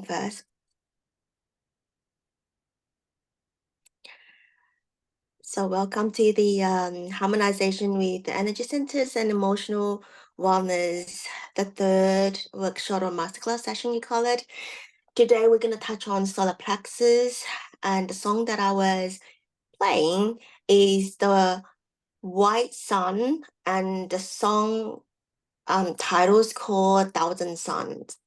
first. So welcome to the harmonization with the energy centers and emotional wellness, the third workshop or masterclass session we call it. Today we're going to touch on solar plexus, and the song that I was playing is the White Sun, and the song title is called Thousand Suns.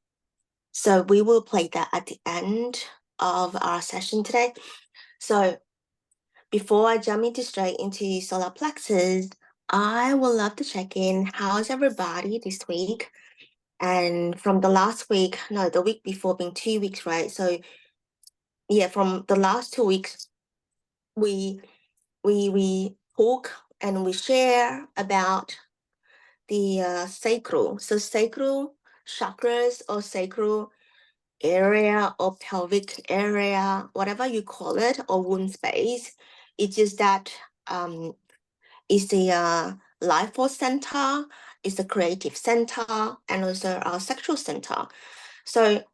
So we will play that at the end of our session today. So before I jump straight into solar plexus, I would love to check in. How's everybody this week? And from the last week, no, the week before being 2 weeks, right? So yeah, from the last 2 weeks, we talk and we share about the sacral. So sacral chakras or sacral area or pelvic area, whatever you call it, or womb space. It's just that is the life force center, is the creative center, and also our sexual center. So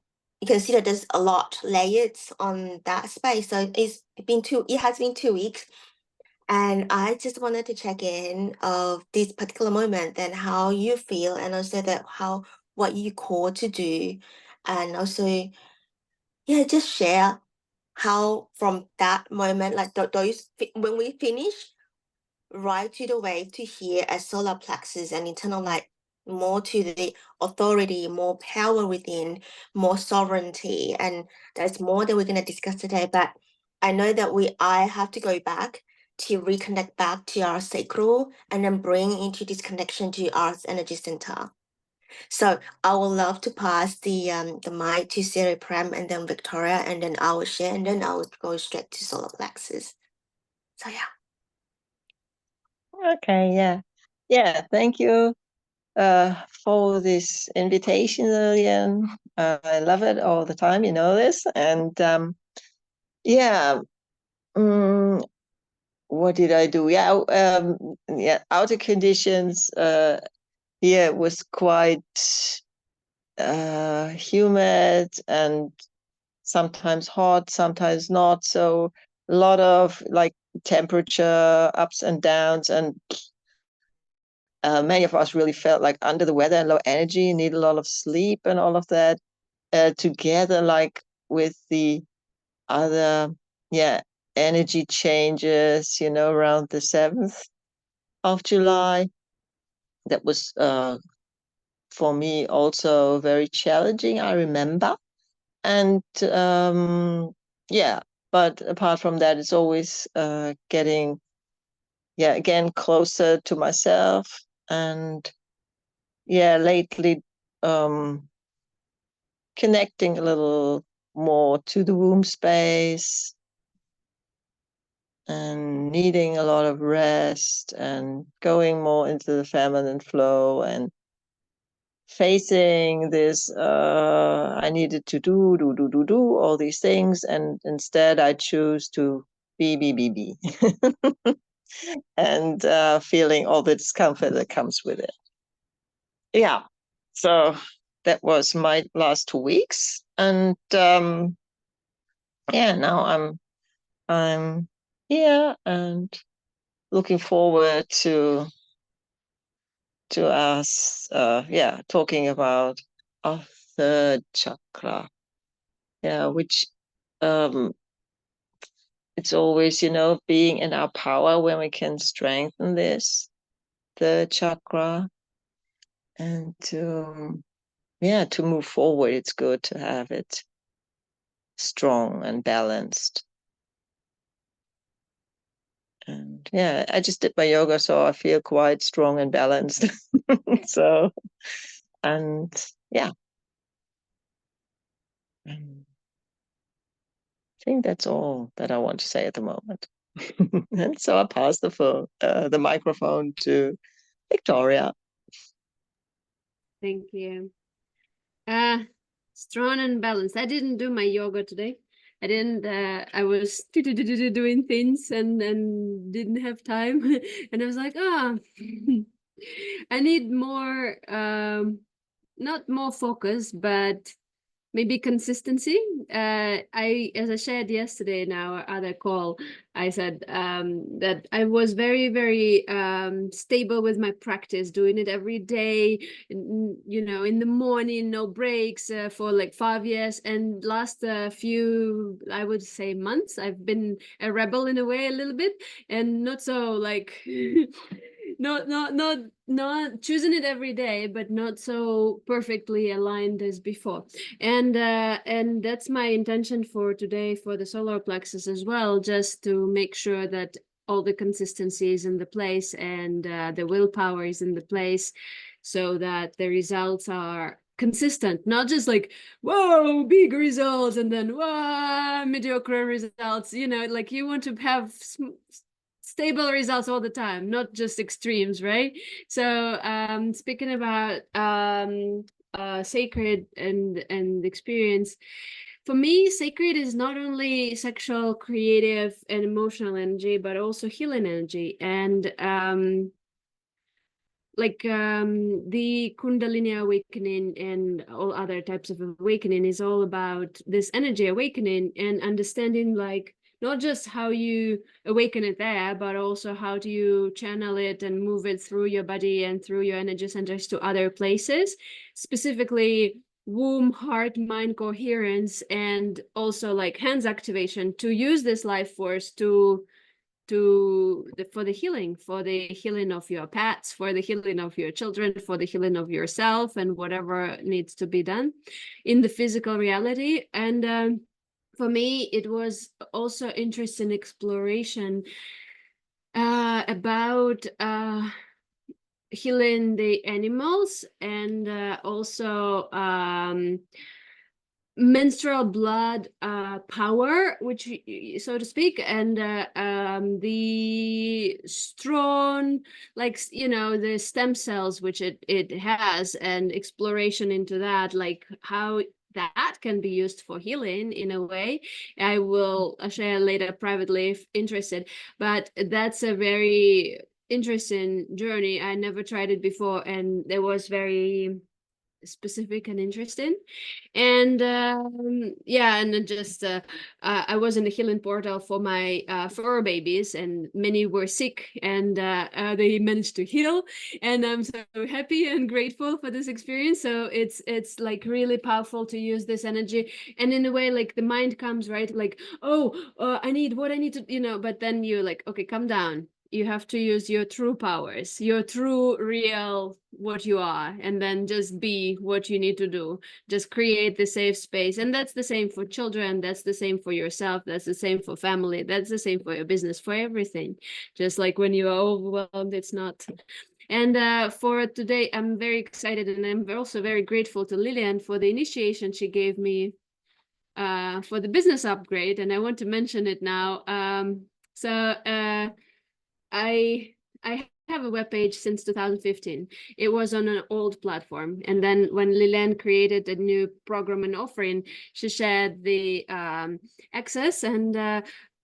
you can see that there's a lot layers on that space. So it has been 2 weeks, and I just wanted to check in of this particular moment and how you feel, and also that what you call to do, and also just share how from that moment, like those when we finish, right to the way to hear a solar plexus and internal light, more to the authority, more power within, more sovereignty. And there's more that we're going to discuss today. But I know that I have to go back to reconnect back to our sacral and then bring into this connection to our energy center. So I would love to pass the mic to Siri Prem and then Victoria, and then I will share, and then I will go straight to solar plexus. So yeah. Okay, yeah. Thank you for this invitation, Lillian. I love it all the time. You know this, and what did I do? Outer conditions. Here it was quite humid and sometimes hot, sometimes not. So a lot of like temperature ups and downs, and many of us really felt like under the weather and low energy, need a lot of sleep and all of that, together like with the other energy changes, around the 7th of July. That was for me also very challenging, I remember. And but apart from that, it's always getting again closer to myself. And lately connecting a little more to the womb space and needing a lot of rest and going more into the feminine flow and facing this I needed to do all these things, and instead I choose to be and feeling all the discomfort that comes with it. So that was my last 2 weeks, and now I'm here and looking forward to us talking about our third chakra, which it's always being in our power when we can strengthen this third chakra, and to move forward, it's good to have it strong and balanced. And I just did my yoga, so I feel quite strong and balanced. So, and I think that's all that I want to say at the moment. And so I pass the microphone to Victoria. Thank you. Strong and balanced. I didn't do my yoga today. I didn't. I was doing things and didn't have time. And I was like, I need more. Not more focus, but maybe consistency. As I shared yesterday in our other call, I said that I was very, very stable with my practice, doing it every day, you know, in the morning, no breaks for like 5 years. And last few, I would say, months, I've been a rebel in a way, a little bit, and not so like not choosing it every day, but not so perfectly aligned as before. And that's my intention for today for the solar plexus as well, just to make sure that all the consistency is in the place and the willpower is in the place, so that the results are consistent, not just like, whoa, big results and then whoa, mediocre results. You know, like you want to have stable results all the time, not just extremes, right? So speaking about sacred and experience, for me, sacred is not only sexual, creative, and emotional energy, but also healing energy. And the Kundalini awakening and all other types of awakening is all about this energy awakening and understanding, like, not just how you awaken it there, but also how do you channel it and move it through your body and through your energy centers to other places, specifically womb, heart, mind coherence, and also like hands activation to use this life force for the healing of your pets, for the healing of your children, for the healing of yourself, and whatever needs to be done in the physical reality. And for me, it was also interesting exploration about healing the animals and also menstrual blood power, which, so to speak, and the strong, like, you know, the stem cells which it has, and exploration into that, like how that can be used for healing in a way. I will share later privately if interested, but that's a very interesting journey. I never tried it before, and it was very specific and interesting. And yeah, and then just I was in the healing portal for my fur babies, and many were sick, and they managed to heal, and I'm so happy and grateful for this experience. So it's like really powerful to use this energy, and in a way, like the mind comes, right, like, oh, I need to, you know, but then you're like, okay, calm down. You have to use your true powers, your true real what you are, and then just be what you need to do. Just create the safe space. And that's the same for children, that's the same for yourself, that's the same for family, that's the same for your business, for everything. Just like when you are overwhelmed, it's not. And for today, I'm very excited, and I'm also very grateful to Lillian for the initiation she gave me for the business upgrade, and I want to mention it now. I have a webpage since 2015. It was on an old platform, and then when Lillian created a new program and offering, she shared the access,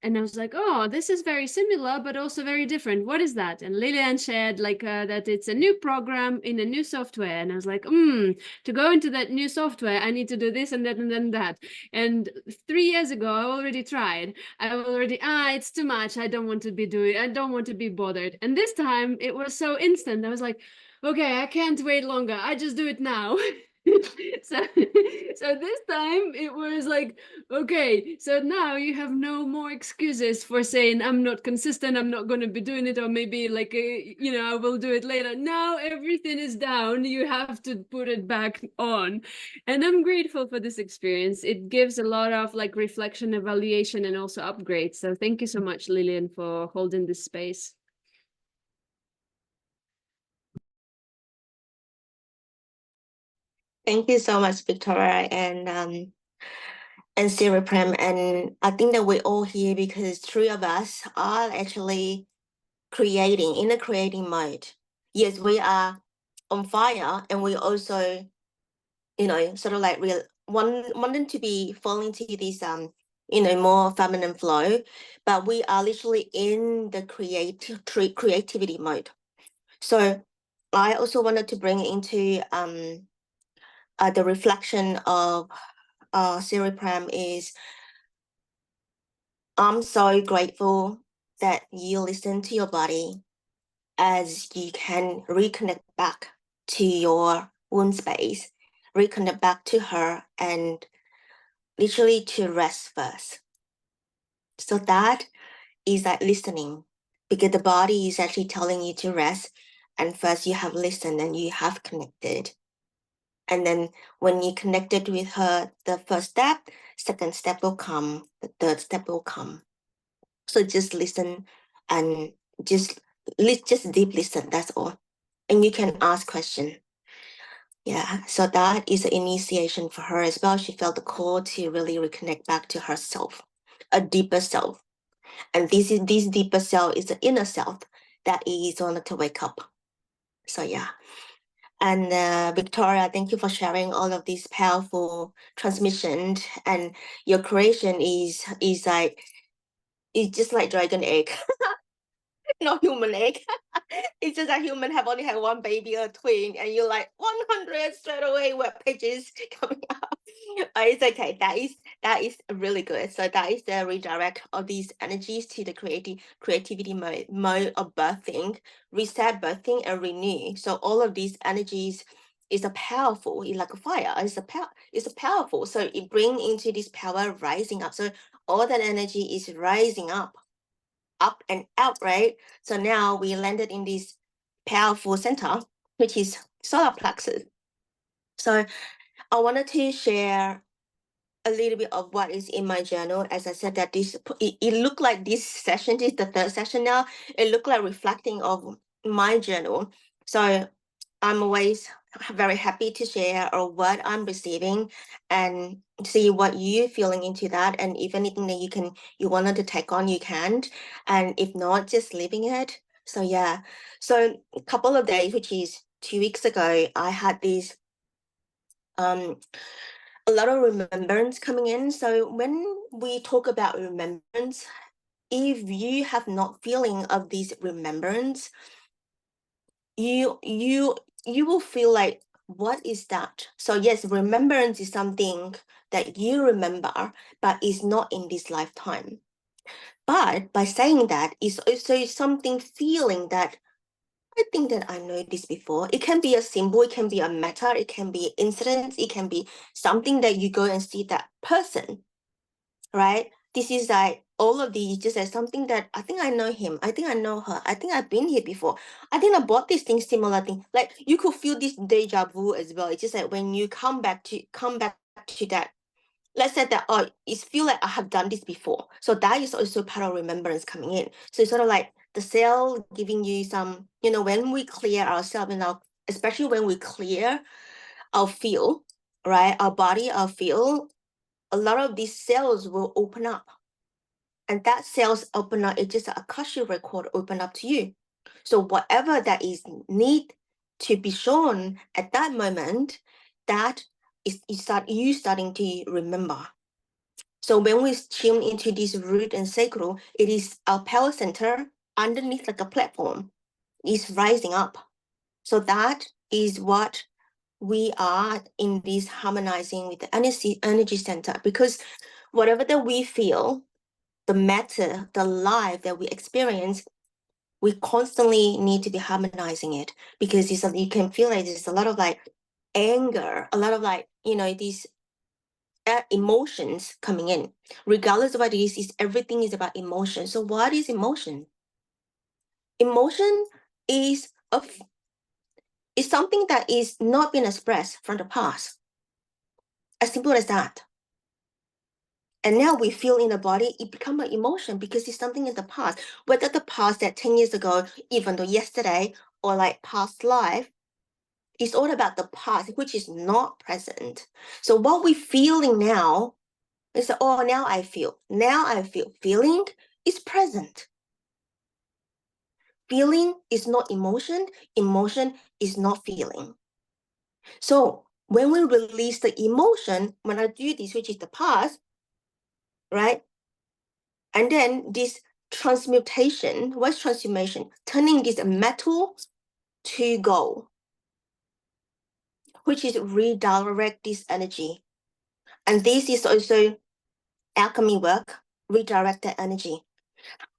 and I was like, oh, this is very similar, but also very different. What is that? And Lillian shared like that it's a new program in a new software, and I was like, to go into that new software, I need to do this and that and then that. And 3 years ago, I already tried. I already, it's too much. I don't want to be bothered. And this time it was so instant. I was like, okay, I can't wait longer. I just do it now. so this time it was like, okay, so now you have no more excuses for saying I'm not consistent, I'm not going to be doing it, or maybe like you know, I will do it later. Now everything is down, you have to put it back on. And I'm grateful for this experience. It gives a lot of like reflection, evaluation, and also upgrades. So thank you so much, Lillian, for holding this space. Thank you so much, Victoria and Sarah Prem. And I think that we're all here because 3 of us are actually creating in a creating mode. Yes, we are on fire, and we also, you know, sort of like wanting to be falling to this you know, more feminine flow, but we are literally in the creativity mode. So I also wanted to bring into the reflection of Siri Prem is, I'm so grateful that you listen to your body as you can reconnect back to your womb space, reconnect back to her, and literally to rest first. So that is like listening, because the body is actually telling you to rest, and first you have listened and you have connected. And then when you connected with her, the first step, second step will come, the third step will come. So just listen and just deep listen, that's all. And you can ask questions. Yeah, so that is an initiation for her as well. She felt the call to really reconnect back to herself, a deeper self. And this deeper self is the inner self that is on to wake up. So yeah. And Victoria, thank you for sharing all of these powerful transmissions. And your creation is like, it's just like dragon egg. Not human egg. It's just that human have only had one baby or twin, and you're like 100 straight away web pages coming up. It's okay. That is really good. So that is the redirect of these energies to the creativity mode of birthing, reset birthing, and renew. So all of these energies is a powerful, it's like a fire. It's a powerful. So it bring into this power rising up. So all that energy is rising up and out, right? So now we landed in this powerful center, which is solar plexus. So I wanted to share a little bit of what is in my journal. As I said, that it looked like this session is the third session now. It looked like reflecting of my journal. So I'm always very happy to share or what I'm receiving and see what you're feeling into that. And if anything that you wanted to take on, you can. And if not, just leaving it. So yeah. So a couple of days, which is 2 weeks ago, I had this a lot of remembrance coming in. So when we talk about remembrance, if you have not feeling of this remembrance, you will feel like, what is that? So yes, remembrance is something that you remember, but it's not in this lifetime. But by saying that, it's also something feeling that I think that I know this before. It can be a symbol, it can be a matter, it can be incidents, it can be something that you go and see that person, right? This is like all of these just as something that I think I know him, I think I know her, I think I've been here before, I think I bought this thing, similar thing. Like you could feel this deja vu as well. It's just like when you come back to that, let's say that, oh, it's feel like I have done this before. So that is also part of remembrance coming in. So it's sort of like the cell giving you some, when we clear ourselves, especially when we clear our field, right? Our body, our field, a lot of these cells will open up. And that cells open up, it's just a Akasha record open up to you. So whatever that is need to be shown at that moment, that is you starting to remember. So when we tune into this root and sacral, it is our power center underneath like a platform is rising up. So that is what we are in this harmonizing with the energy center, because whatever that we feel, the matter, the life that we experience, we constantly need to be harmonizing it, because you can feel like there's a lot of like anger, a lot of like, these emotions coming in. Regardless of what it is everything is about emotion. So what is emotion? Emotion is something that is not being expressed from the past. As simple as that. And now we feel in the body, it becomes an emotion because it's something in the past. Whether the past that 10 years ago, even though yesterday, or like past life, it's all about the past, which is not present. So what we're feeling now is, oh, now I feel. Feeling is present. Feeling is not emotion. Emotion is not feeling. So when we release the emotion, when I do this, which is the past, right? And then this transmutation, what's transformation? Turning this metal to gold, which is redirect this energy. And this is also alchemy work, redirect the energy.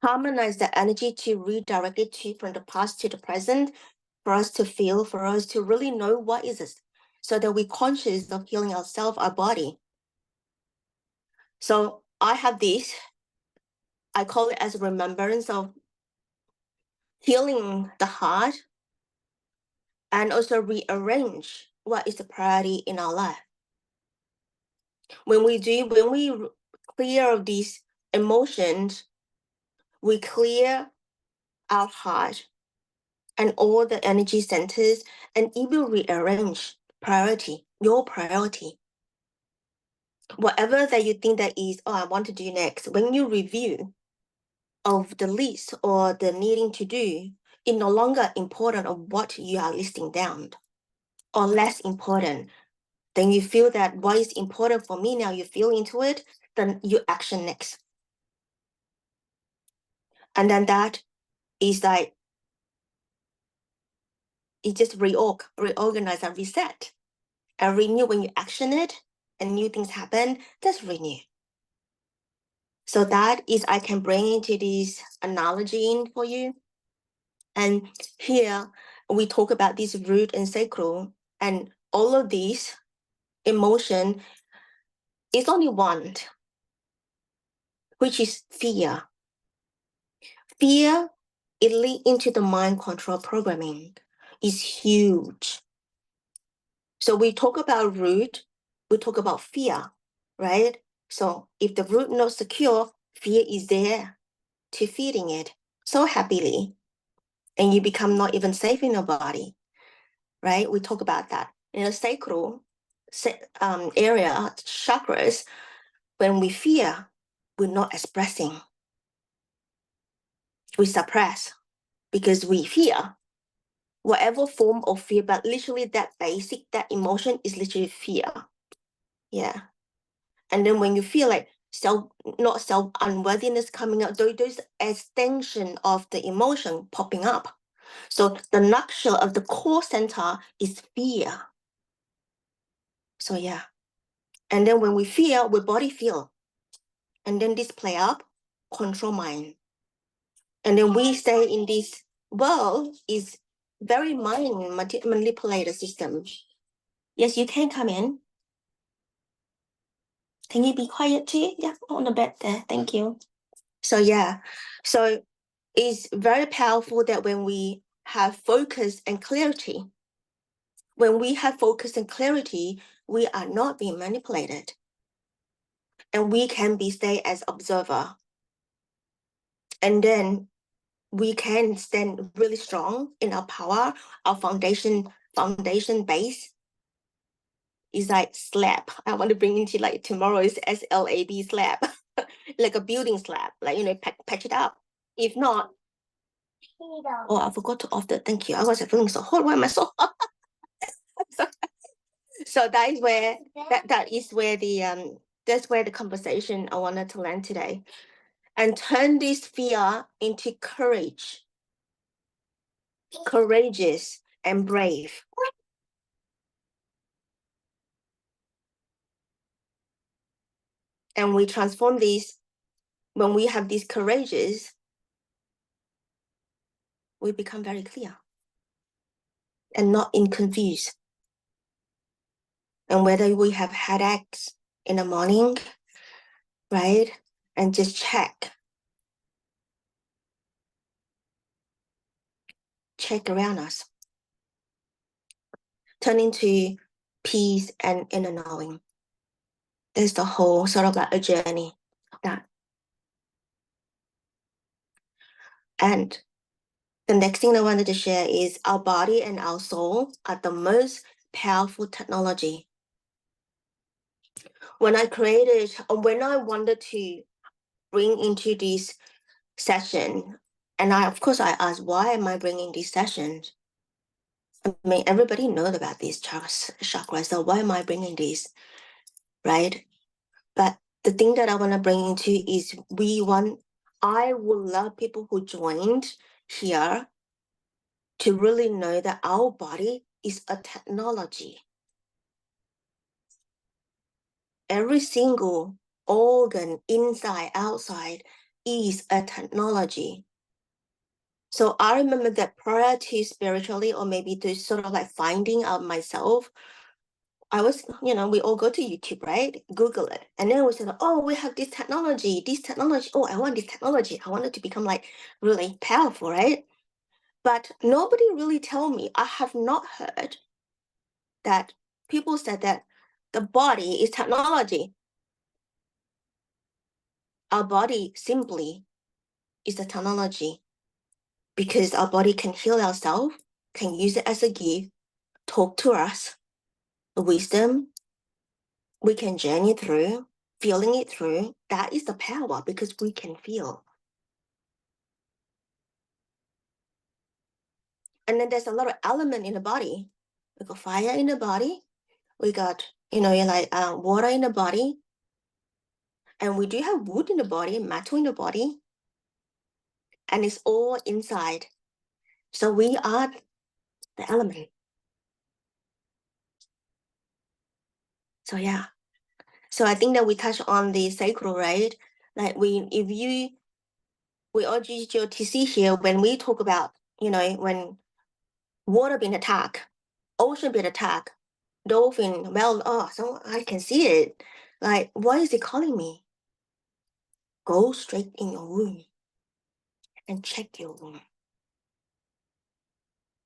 Harmonize the energy to redirect it from the past to the present, for us to feel, for us to really know what is this, so that we're conscious of healing ourselves, our body. So I have this, I call it as a remembrance of healing the heart, and also rearrange what is the priority in our life. When we clear of these emotions, we clear our heart and all the energy centers, and it will rearrange priority, your priority. Whatever that you think that is, oh, I want to do next, when you review of the list or the needing to do, it's no longer important of what you are listing down, or less important. Then you feel that what is important for me now, you feel into it, then you action next. And then that is like, it just reorganize and reset and renew. When you action it and new things happen, that's renew. So that is, I can bring into this analogy in for you. And here we talk about this root and sacral, and all of these emotion is only one, which is fear. Fear, it leads into the mind control programming, is huge. So we talk about root, we talk about fear, right? So if the root not secure, fear is there to feeding it so happily, and you become not even safe in your body, right? We talk about that. In the sacral area, chakras, when we fear, we're not expressing. We suppress because we fear. Whatever form of fear, but literally that basic, that emotion is literally fear. Yeah. And then when you feel like not self unworthiness coming out, those extension of the emotion popping up. So the nutshell of the core center is fear. So yeah. And then when we fear, we body feel. And then this play up, control mind. And then we stay in this world is very mind manipulated system. Yes, you can come in. Can you be quiet too? Yeah, on the bed there. Thank you. So yeah, so it's very powerful that when we have focus and clarity, when we have focus and clarity, we are not being manipulated. And we can be stay as observer. And then we can stand really strong in our power. Our foundation base is like slab. I want to bring into like tomorrow's SLAB slab, like a building slab, like, you know, patch it up. If not, oh, I forgot to off the, thank you. I was feeling so hot. Why am I so hot? So that is where that's where the conversation I wanted to land today, and turn this fear into courage, courageous and brave. And we transform these when we have these courageous, we become very clear and not in confused. And whether we have headaches in the morning, right? And just check around us. Turn into peace and inner knowing. There's the whole sort of like a journey of that. And the next thing I wanted to share is our body and our soul are the most powerful technology. When I wanted to bring into this session, and of course I asked, why am I bringing these sessions? I mean, everybody knows about these chakras, so why am I bringing these, right? But the thing that I want to bring into is I would love people who joined here to really know that our body is a technology. every single organ, inside, outside, is a technology. So I remember that prior to spiritually, or maybe to sort of like finding out myself, I was, we all go to YouTube, right? Google it. And then we said, oh, we have this technology. Oh, I want this technology. I want it to become like really powerful, right? But nobody really tell me. I have not heard that people said that the body is technology. Our body simply is a technology, because our body can heal ourselves, can use it as a gift, talk to us, wisdom, we can journey through, feeling it through. That is the power, because we can feel. And then there's a lot of element in the body. We got fire in the body. We got, water in the body. And we do have wood in the body, metal in the body. And it's all inside. So we are the element. So yeah. So I think that we touch on the sacral, right? Like we all GGOTC here, when we talk about, when water being attacked, ocean being attacked, dolphin, well, oh, so I can see it. Like, what is it calling me? Go straight in your room and check your room.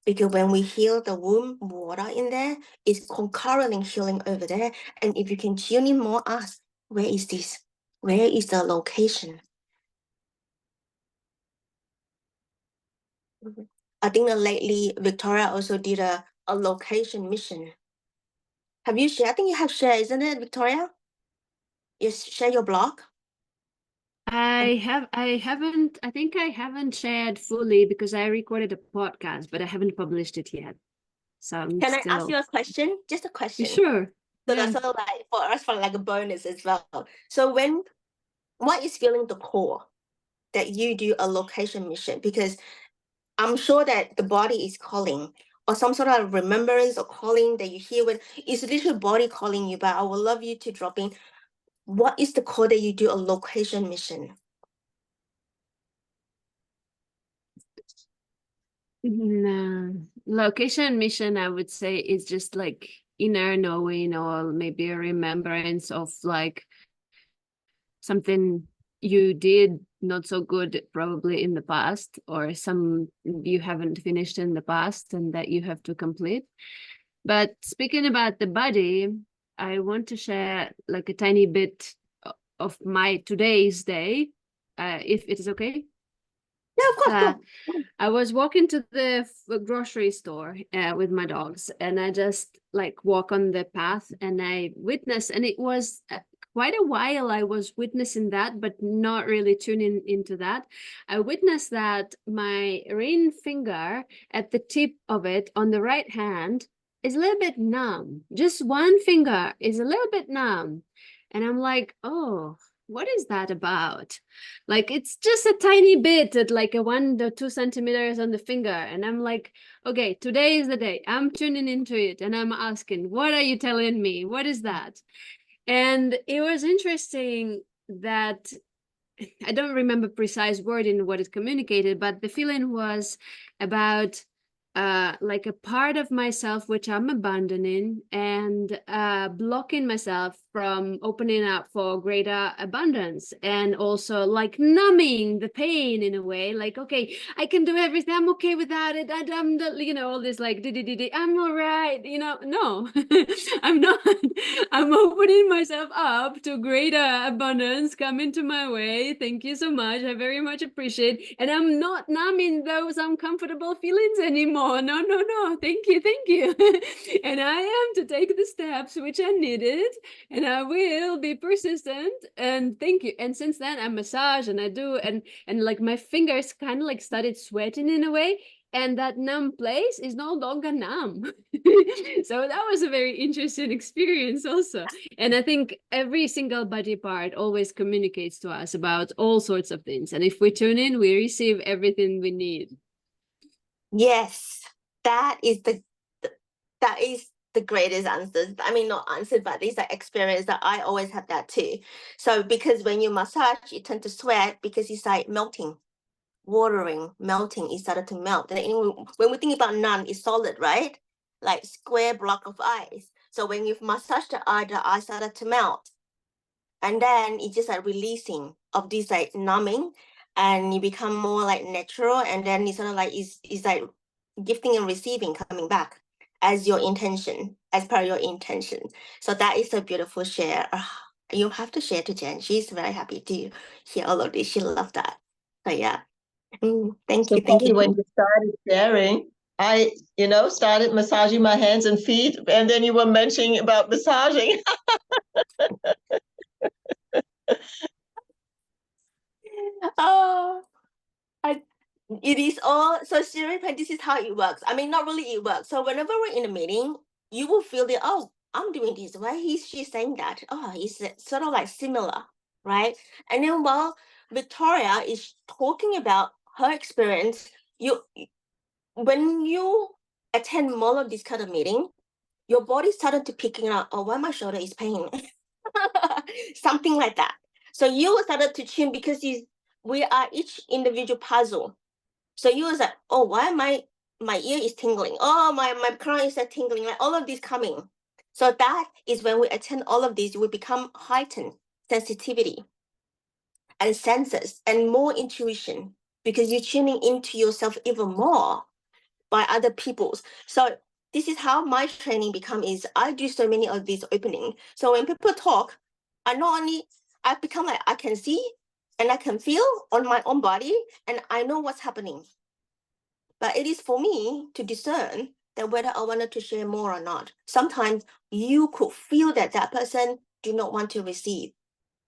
Because when we heal the womb water in there, it's concurrently healing over there. And if you can tune in more, ask, where is this? Where is the location? I think that lately Victoria also did a location mission. Have you shared? I think you have shared, isn't it, Victoria? You share your blog? I think I haven't shared fully because I recorded a podcast, but I haven't published it yet. So I'm Can still... I ask you a question? Just a question. Sure. So Yeah. that's sort of like for us, for like a bonus as well. So what is feeling the core that you do a location mission? Because I'm sure that the body is calling, or some sort of remembrance or calling that you hear when it's literally body calling you. But I would love you to drop in. What is the core that you do a location mission? Location mission, I would say, is just like inner knowing, or maybe a remembrance of like something you did not so good probably in the past, or some you haven't finished in the past and that you have to complete. But speaking about the body, I want to share like a tiny bit of my today's day, if it is okay. Yeah, of course. I was walking to the grocery store with my dogs, and I just like walk on the path, and I witnessed, and it was quite a while I was witnessing that, but not really tuning into that. I witnessed that my ring finger at the tip of it on the right hand is a little bit numb. Just one finger is a little bit numb. And I'm like, oh, what is that about? Like, it's just a tiny bit at like a 1 or 2 centimeters on the finger. And I'm like, okay, today is the day. I'm tuning into it and I'm asking, what are you telling me? What is that? And it was interesting that I don't remember precise wording what it communicated, but the feeling was about like a part of myself which I'm abandoning, and blocking myself from opening up for greater abundance, and also like numbing the pain in a way, like, okay, I can do everything, I'm okay without it, I'm all this like I'm all right, no. I'm not. I'm opening myself up to greater abundance come into my way. Thank you so much, I very much appreciate, and I'm not numbing those uncomfortable feelings anymore. No, thank you. And I am to take the steps which I needed, and I will be persistent, and thank you. And since then I massage and I do, and like my fingers kind of like started sweating in a way, and that numb place is no longer numb. So that was a very interesting experience also. And I think every single body part always communicates to us about all sorts of things, and if we tune in, we receive everything we need. Yes, that is the greatest answers. I mean, not answers, but these are experience that I always have that too. So because when you massage, you tend to sweat because it's like melting, watering, melting. It started to melt. And anyway, when we think about naan, it's solid, right? Like square block of ice. So when you massage the eye started to melt. And then it's just like releasing of this like numbing, and you become more like natural. And then it's sort of like it's like gifting and receiving coming back as your intention, as per your intention. So that is a beautiful share. You have to share to Jen. She's very happy to hear all of this. She loved that. So yeah. Thank So you. Thank funny, you. when you started sharing, I, started massaging my hands and feet, and then you were mentioning about massaging. Oh, it is all so seriously. This is how it works. I mean, not really it works. So whenever we're in a meeting, you will feel that, oh, I'm doing this. Why she's saying that? Oh, it's sort of like similar, right? And then while Victoria is talking about her experience, when you attend more of this kind of meeting, your body started to picking up, oh, why my shoulder is pain. Something like that. So you started to tune because we are each individual puzzle. So you was like, oh, why my ear is tingling? Oh, my crown is tingling. Like all of these coming. So that is when we attend all of these, we become heightened sensitivity and senses and more intuition, because you're tuning into yourself even more by other people's. So this is how my training become is I do so many of these opening. So when people talk, I become like I can see and I can feel on my own body, and I know what's happening. But it is for me to discern that whether I wanted to share more or not. Sometimes you could feel that that person do not want to receive.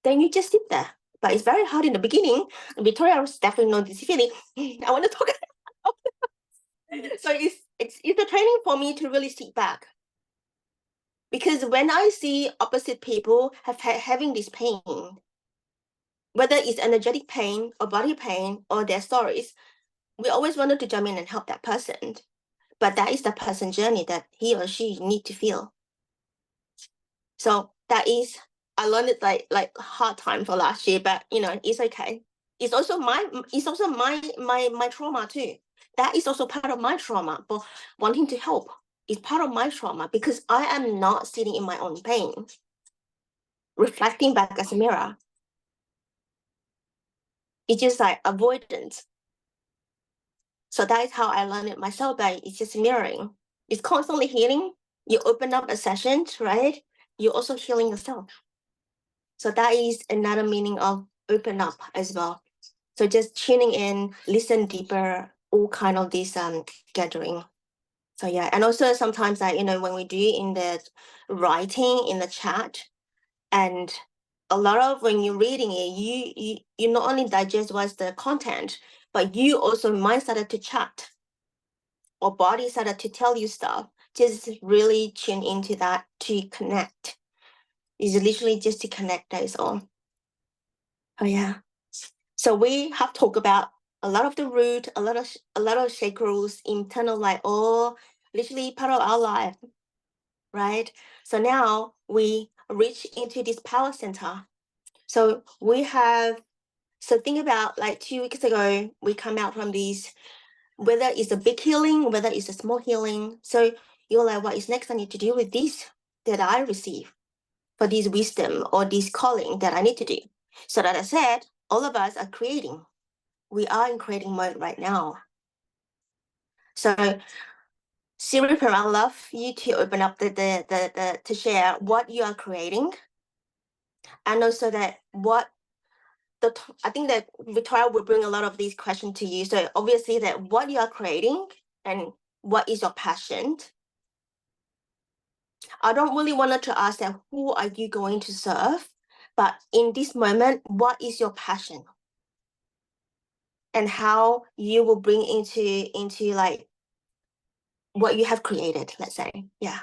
Then you just sit there. But it's very hard in the beginning. Victoria was definitely know this feeling. I want to talk. So it's a training for me to really sit back. Because when I see opposite people having this pain, whether it's energetic pain or body pain or their stories, we always wanted to jump in and help that person. But that is the person's journey that he or she need to feel. So that is, I learned it like hard time for last year, but it's okay. It's also my trauma too. That is also part of my trauma, but wanting to help is part of my trauma because I am not sitting in my own pain, reflecting back as a mirror. It's just like avoidance. So that is how I learned it myself, but it's just mirroring. It's constantly healing. You open up a session, right? You're also healing yourself. So that is another meaning of open up as well. So just tuning in, listen deeper, all kind of this gathering. So yeah, and also sometimes when we do in the writing in the chat, and a lot of when you're reading it, you not only digest what's the content, but you also mind started to chat or body started to tell you stuff. Just really tune into that to connect. It's literally just to connect, that is all. Oh yeah. So we have talked about a lot of the root, a lot of chakras, internal, like all literally part of our life, right? So now we reach into this power center. So think about like 2 weeks ago, we come out from these, whether it's a big healing, whether it's a small healing. So you're like, what is next I need to do with this that I receive for this wisdom or this calling that I need to do? So that I said, all of us are creating. We are in creating mode right now. So Siri, I love you to open up to share what you are creating, and also that I think that Victoria will bring a lot of these questions to you. So obviously that what you are creating and what is your passion. I don't really want to ask that who are you going to serve, but in this moment, what is your passion? And how you will bring into like what you have created, let's say. Yeah.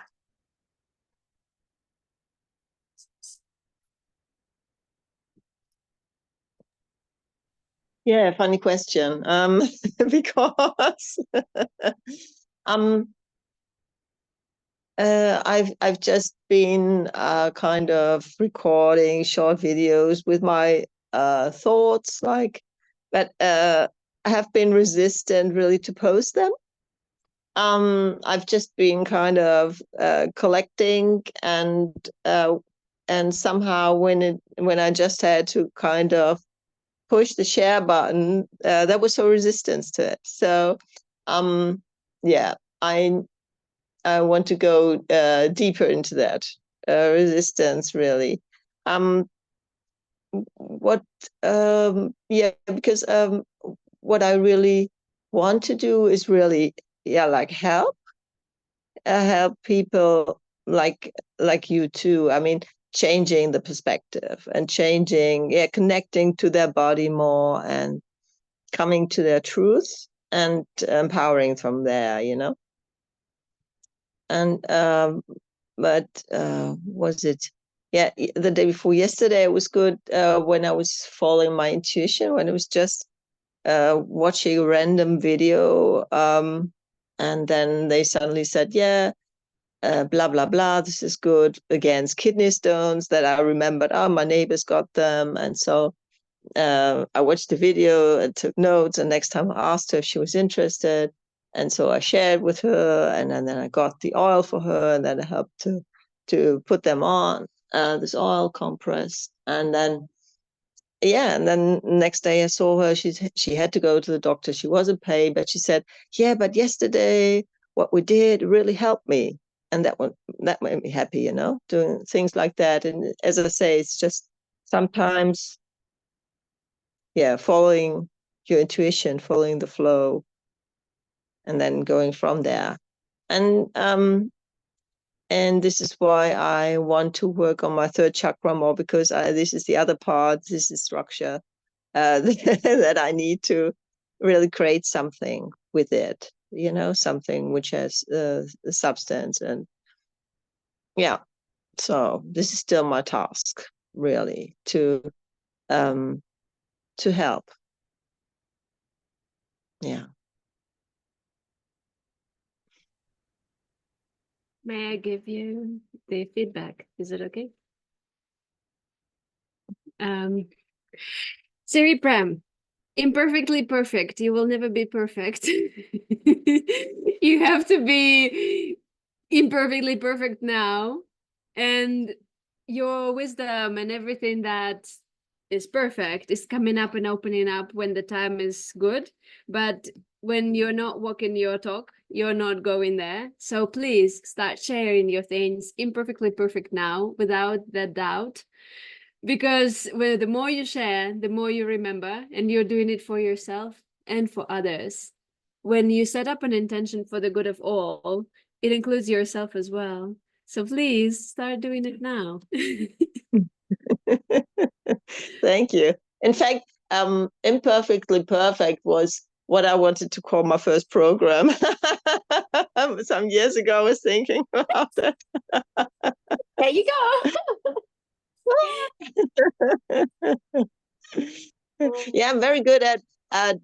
Yeah, funny question. Because I've just been kind of recording short videos with my thoughts, like, but I have been resistant really to post them. I've just been kind of collecting, and somehow when I just had to kind of push the share button, there was some resistance to it. So yeah, I want to go deeper into that resistance, really. Because what I really want to do is really, like help people like you too. I mean, changing the perspective and connecting to their body more and coming to their truth and empowering from there, And but was it? Yeah, the day before yesterday it was good when I was following my intuition, when it was just watching a random video, and then they suddenly said, yeah, blah blah blah, this is good against kidney stones. That I remembered, oh, my neighbors got them, and so I watched the video and took notes, and next time I asked her if she was interested. And so I shared with her, and then I got the oil for her, and then I helped to put them on, this oil compress. And then, and then next day I saw her, she had to go to the doctor. She wasn't paid, but she said, yeah, but yesterday what we did really helped me. And that made me happy, doing things like that. And as I say, it's just sometimes, following your intuition, following the flow, and then going from there. And this is why I want to work on my third chakra more, because this is the other part, this is structure, that I need to really create something with it, something which has substance. And so this is still my task, really, to help. Yeah. May I give you the feedback? Is it okay? Siri Prem, imperfectly perfect. You will never be perfect. You have to be imperfectly perfect now. And your wisdom and everything that is perfect is coming up and opening up when the time is good. But when you're not walking your talk, you're not going there. So please start sharing your things imperfectly perfect now without that doubt. Because the more you share, the more you remember, and you're doing it for yourself and for others. When you set up an intention for the good of all, it includes yourself as well. So please start doing it now. Thank you. In fact, imperfectly perfect was what I wanted to call my first program. Some years ago, I was thinking about that. There you go. Yeah, I'm very good at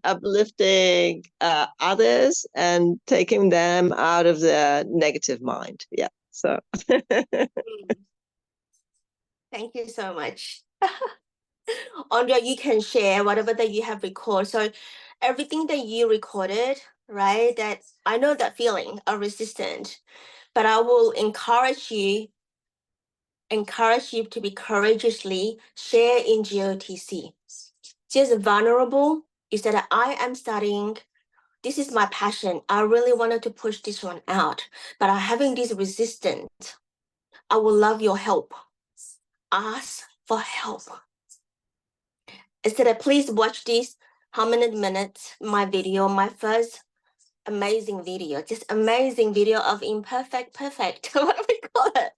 uplifting others and taking them out of their negative mind. Yeah. So Thank you so much. Andrea, you can share whatever that you have recorded. So everything that you recorded, right? That I know that feeling of resistance, but I will encourage you to be courageously share in GOTC. Just vulnerable. You said I am studying. This is my passion. I really wanted to push this one out, but I'm having this resistance. I will love your help. Ask for help. Instead of please watch this how many minutes my video, my first amazing video, just amazing video of imperfect, perfect, what do we call it?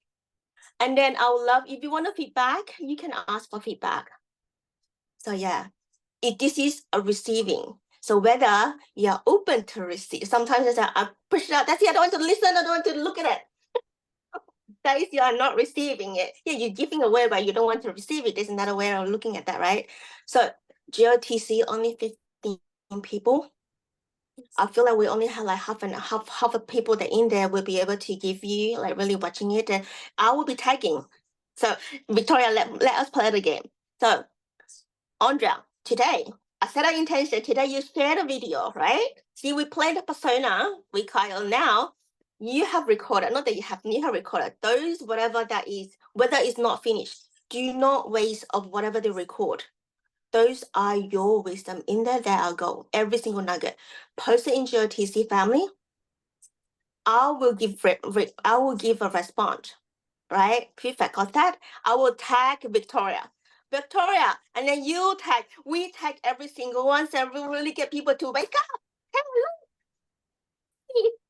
And then I would love, if you want a feedback, you can ask for feedback. So yeah, this is a receiving. So whether you're open to receive, sometimes I say, I push it out, that's it, I don't want to listen, I don't want to look at it. That is, you are not receiving it. Yeah, you're giving away, but you don't want to receive it. There's another way of looking at that, right? So GOTC, only 15 people. I feel like we only have like half of people that in there will be able to give you like really watching it, and I will be tagging. So Victoria, let us play the game. So Andrea, today I set an intention. Today you share the video, right? See, we play the persona with Kyle now. You have recorded, not that you have recorded those, whatever that is, whether it's not finished. Do not waste of whatever they record. Those are your wisdom in there. There I go. Every single nugget. Post it into your TC family. I will give a response, right? Perfect. Got that? I will tag Victoria. Victoria, and then you tag. We tag every single one, so we really get people to wake up.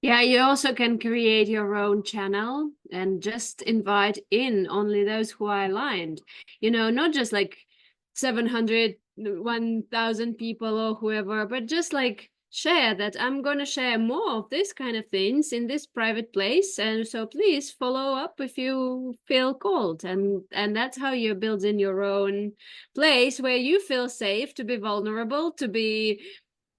Yeah, you also can create your own channel and just invite in only those who are aligned. You know, not just like 700, 1,000 people or whoever, but just like share that I'm going to share more of this kind of things in this private place. And so please follow up if you feel called. And that's how you build in your own place where you feel safe to be vulnerable, to be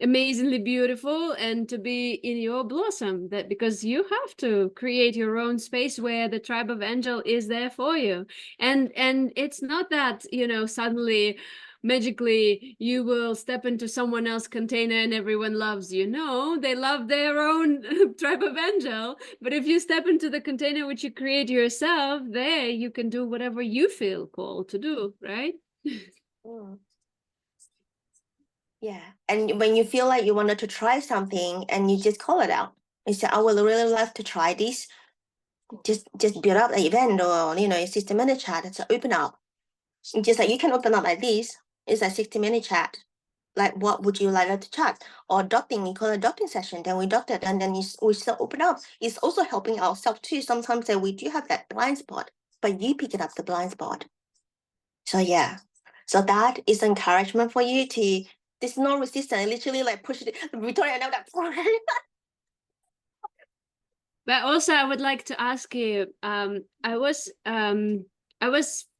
amazingly beautiful, and to be in your blossom. That because you have to create your own space where the tribe of angel is there for you. And it's not that, you know, suddenly magically you will step into someone else's container and everyone loves you. No, they love their own tribe of angel. But if you step into the container which you create yourself, there you can do whatever you feel called to do, right? Mm. Yeah, and when you feel like you wanted to try something and you just call it out, you say, I would really love to try this. Just build up an event, or you know, a 60-minute chat. It's open up. It's just like you can open up like this. It's a 60-minute chat. Like, what would you like to chat? Or dotting, we call it a dotting session. Then we dot it, and then we still open up. It's also helping ourselves too. Sometimes we do have that blind spot, but you pick it up the blind spot. So yeah, so that is encouragement for you to. There's no resistance. Literally, like push it. Victoria, now that. But also, I would like to ask you. I was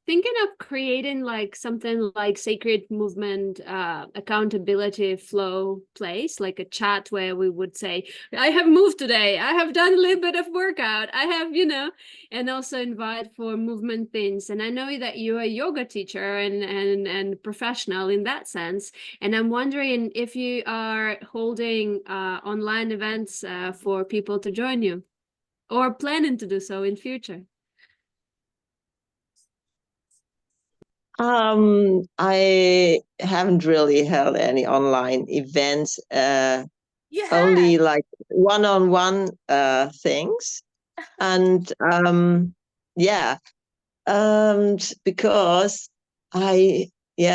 thinking of creating like something like sacred movement, accountability flow place, like a chat where we would say, I have moved today, I have done a little bit of workout, I have, you know, and also invite for movement things. And I know that you're a yoga teacher and professional in that sense. And I'm wondering if you are holding online events for people to join you, or planning to do so in future. I haven't really held any online events, only like one-on-one things. And yeah, because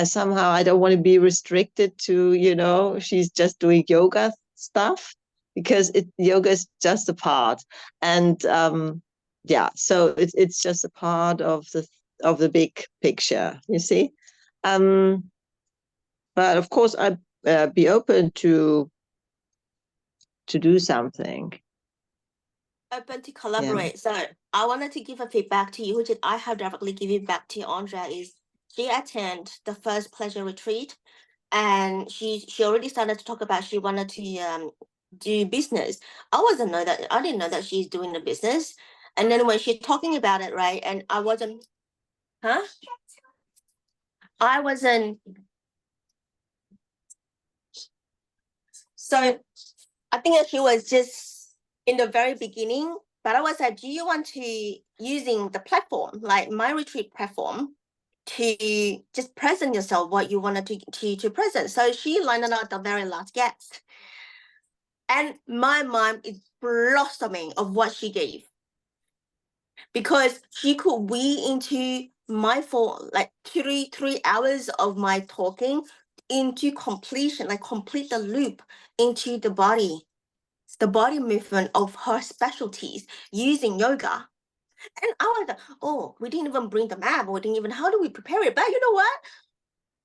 somehow I don't want to be restricted to, you know, she's just doing yoga stuff, because yoga is just a part. And so it's just a part of the big picture, you see. But of course I'd be open to do something. Open to collaborate. Yeah. So I wanted to give a feedback to you, which I have directly given back to Andrea, is she attended the first pleasure retreat, and she already started to talk about she wanted to do business. I didn't know that she's doing the business. And then when she's talking about it, right, and I wasn't. So I think that she was just in the very beginning, but I was like, do you want to using the platform, like my retreat platform, to just present yourself what you wanted to present? So she lined up the very last guest. And my mind is blossoming of what she gave, because she could weave into my phone like 3 hours of my talking into completion, like complete the loop into the body movement of her specialties using yoga. And I was like, oh, we didn't even bring the map, we didn't even, how do we prepare it? But you know what?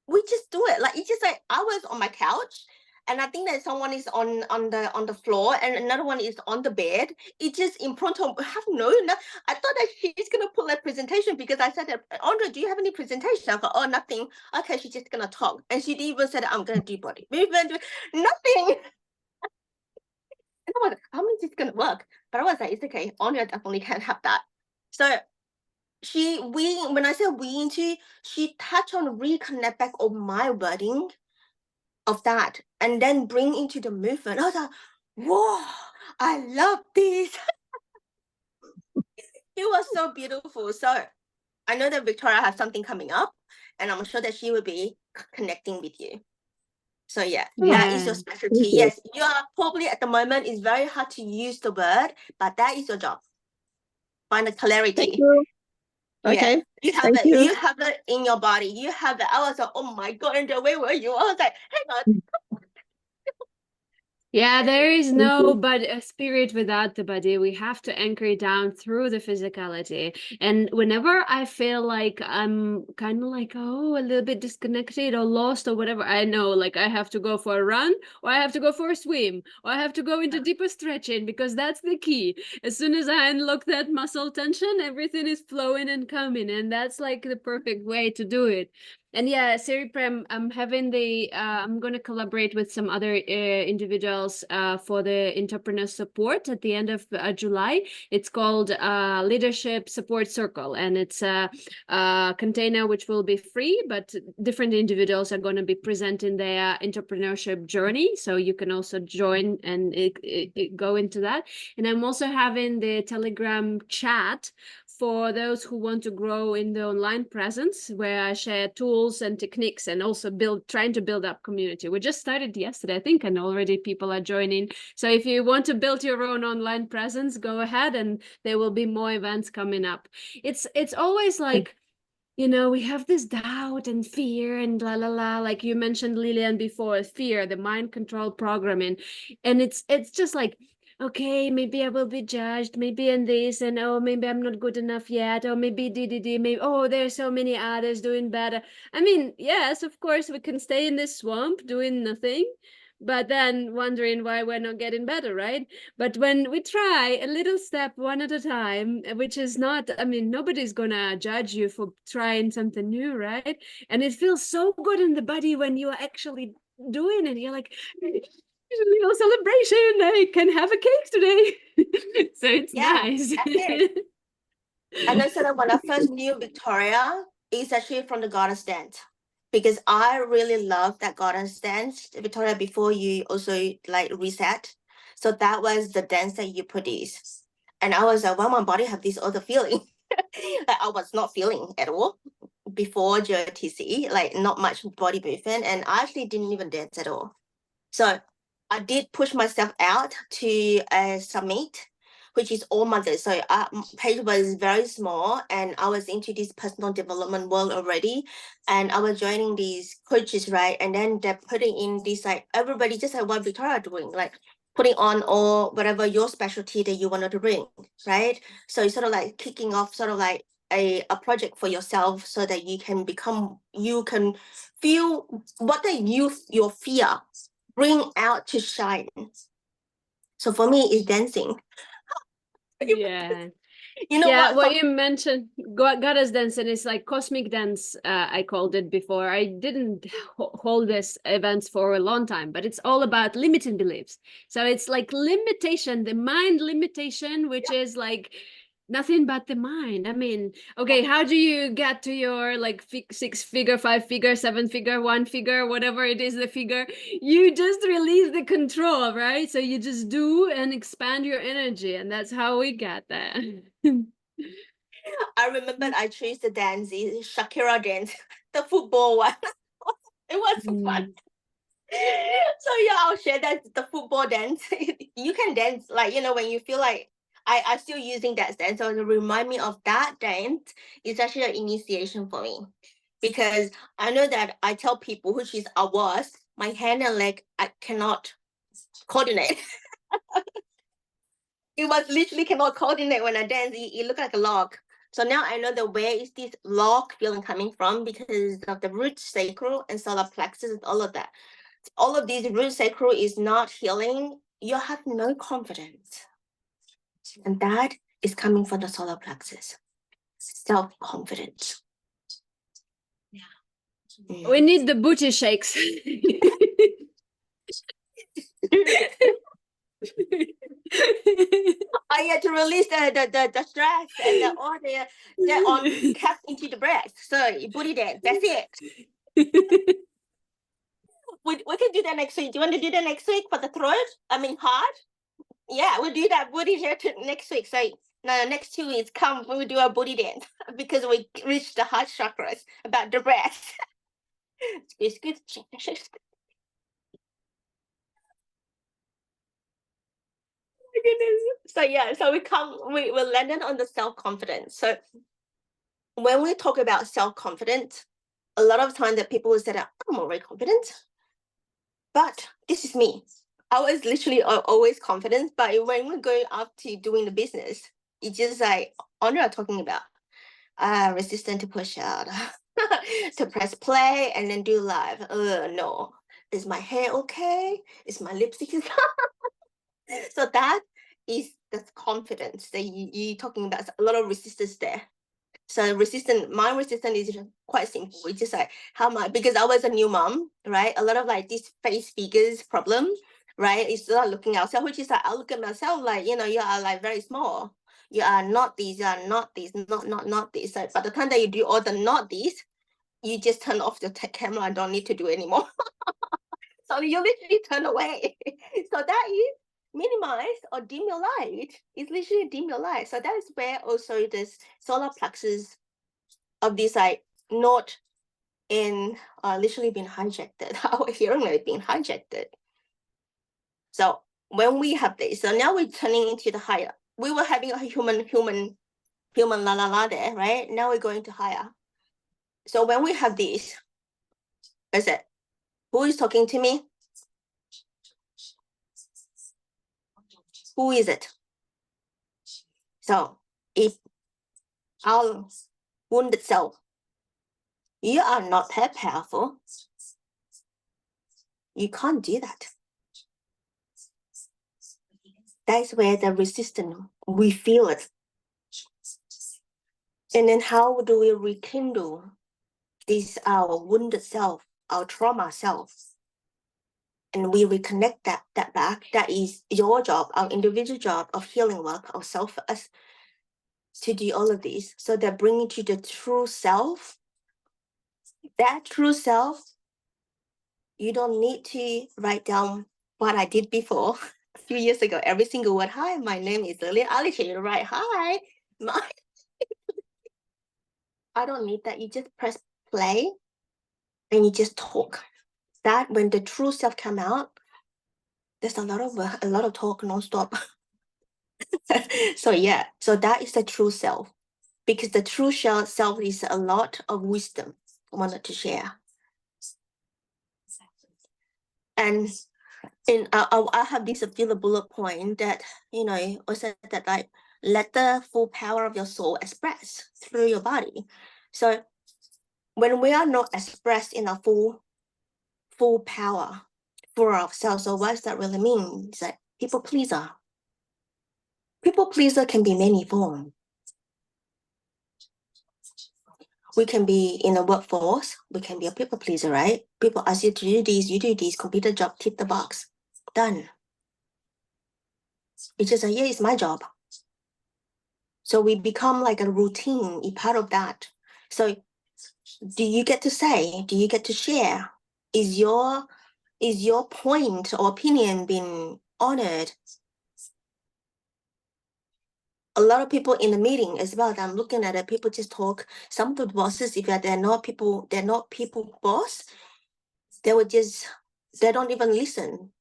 We just do it. Like, it's just like I was on my couch, and I think that someone is on the floor, and another one is on the bed. It just in front of, I thought that she's gonna put that presentation, because I said, Andrea, do you have any presentation? I thought, oh, nothing. Okay, she's just gonna talk. And she even said, I'm gonna do body movement. Nothing. And I was like, how is this gonna work? But I was like, it's okay. Anya definitely can have that. So when I said we into, she touched on reconnect back on my wording of that and then bring into the movement. I was like, whoa, I love this. It was so beautiful. So I know that Victoria has something coming up, and I'm sure that she will be connecting with you. So yeah, that is your specialty. Thank you. Yes, you are probably at the moment, it's very hard to use the word, but that is your job. Find the clarity. Thank you. Yeah. Okay. You have Thank it. you. You have it in your body. You have it. I was like, oh my God, Andrea, where were you? I was like, hang on. Yeah, there is Thank no you. but a spirit without the body. We have to anchor it down through the physicality. And whenever I feel like I'm kind of like, oh, a little bit disconnected or lost or whatever, I know like I have to go for a run or I have to go for a swim or I have to go into deeper stretching because that's the key. As soon as I unlock that muscle tension, everything is flowing and coming. And that's like the perfect way to do it. And yeah, Siri Prem, I'm having I'm going to collaborate with some other individuals for the entrepreneur support at the end of July. It's called Leadership Support Circle, and it's a container which will be free, but different individuals are going to be presenting their entrepreneurship journey. So you can also join and go into that. And I'm also having the Telegram chat for those who want to grow in the online presence, where I share tools and techniques and also trying to build up community. We just started yesterday, I think, and already people are joining. So if you want to build your own online presence, go ahead, and there will be more events coming up. It's always like, you know, we have this doubt and fear and la la la, like you mentioned, Lillian, before, fear, the mind control programming. And it's just like, okay, maybe I will be judged, maybe in this, and oh, maybe I'm not good enough yet, or maybe maybe, oh, there's so many others doing better. I mean, yes, of course, we can stay in this swamp doing nothing, but then wondering why we're not getting better, right? But when we try a little step one at a time, which is not, I mean, nobody's gonna judge you for trying something new, right? And it feels so good in the body when you are actually doing it. You're like, little celebration, I can have a cake today. So it's nice. That's it. And I said that when I first knew Victoria, it's actually from the Goddess Dance, because I really love that Goddess Dance, Victoria, before you also like reset. So that was the dance that you produced. And I was like, well, my body have this other feeling that I was not feeling at all before GOTC, like not much body movement. And I actually didn't even dance at all. So I did push myself out to a summit, which is all mothers. So page was very small, and I was into this personal development world already. And I was joining these coaches, right? And then they're putting in this, like, everybody just like what Victoria doing, like putting on or whatever your specialty that you wanted to bring, right? So it's sort of like kicking off sort of like a project for yourself, so that you can feel what your fear bring out to shine. So for me, it's dancing. Yeah. You know what you mentioned, goddess dance, and it's like cosmic dance, I called it before. I didn't hold this events for a long time, but it's all about limiting beliefs. So it's like limitation, the mind limitation, which is like nothing but the mind. I mean, okay, how do you get to your like 6 figure, 5 figure, 7 figure, 1 figure, whatever it is, the figure? You just release the control, right? So you just do and expand your energy, and that's how we get there. I remember I chose the dance, the Shakira dance, the football one. It was fun. So yeah, I'll share that, the football dance. You can dance, like, you know, when you feel like I still using that dance. So to remind me of that dance is actually an initiation for me, because I know that I tell people, which is my hand and leg, I cannot coordinate. It was literally cannot coordinate when I dance. It looked like a log. So now I know where is this log feeling coming from, because of the root sacral and solar plexus and all of that. All of these root sacral is not healing. You have no confidence. And that is coming from the solar plexus. Self-confidence. Yeah. We need the booty shakes. I had to release the stress and all the on kept into the breath. So booty dance. That's it. We can do that next week. Do you want to do that next week for the throat? I mean heart? Yeah, we'll do that booty dance next week. So now next 2 weeks come we'll do a booty dance because we reached the heart chakras about the breath. It's good. Goodness. So yeah, so we landed on the self-confidence. So when we talk about self-confidence, a lot of time that people will say that I'm already confident, but this is me. I was literally always confident, but when we're going up to doing the business, it's just like Andrea talking about resistant to push out, to press play and then do live. No, is my hair okay? Is my lipstick? So that is the confidence that you talking about. A lot of resistance there. So my resistance is quite simple. It's just like how much, because I was a new mom, right? A lot of like these face figures problem, right? It's not looking outside, which is like I look at myself like, you are like very small. You are not these, you are not these, not this. So by the time that you do all the not these, you just turn off the camera and don't need to do anymore. So you literally turn away. So that is minimize or dim your light. It's literally dim your light. So that is where also this solar plexus of this like not in literally being hijacked. Our hearing is being hijacked. So when we have this, so now we're turning into the higher. We were having a human la la la there, right? Now we're going to higher. So when we have this, is it who is talking to me? Who is it? So if our wounded self, you are not that powerful, you can't do that. That's where the resistance, we feel it. And then how do we rekindle this our wounded self, our trauma self? And we reconnect that back. That is your job, our individual job of healing work, of self us to do all of this. So that bringing to the true self. That true self, you don't need to write down what I did before. A few years ago, every single word. Hi, my name is Lillian Alicia. You write hi. I don't need that. You just press play and you just talk. That when the true self come out, there's a lot of talk non-stop. So yeah, so that is the true self, because the true self is a lot of wisdom I wanted to share. And I have this bullet point that I said that like let the full power of your soul express through your body. So when we are not expressed in a full power for ourselves, so what does that really mean? It's like people pleaser. People pleaser can be many forms. We can be in the workforce. We can be a people pleaser, right? People ask you to do this, you do this, computer job, tick the box, done. It's just yeah, it's my job. So we become like a routine, a part of that. So do you get to say, do you get to share? Is your point or opinion being honored? A lot of people in the meeting as well, I'm looking at it, people just talk. Some of the bosses, if they're not people boss, they don't even listen.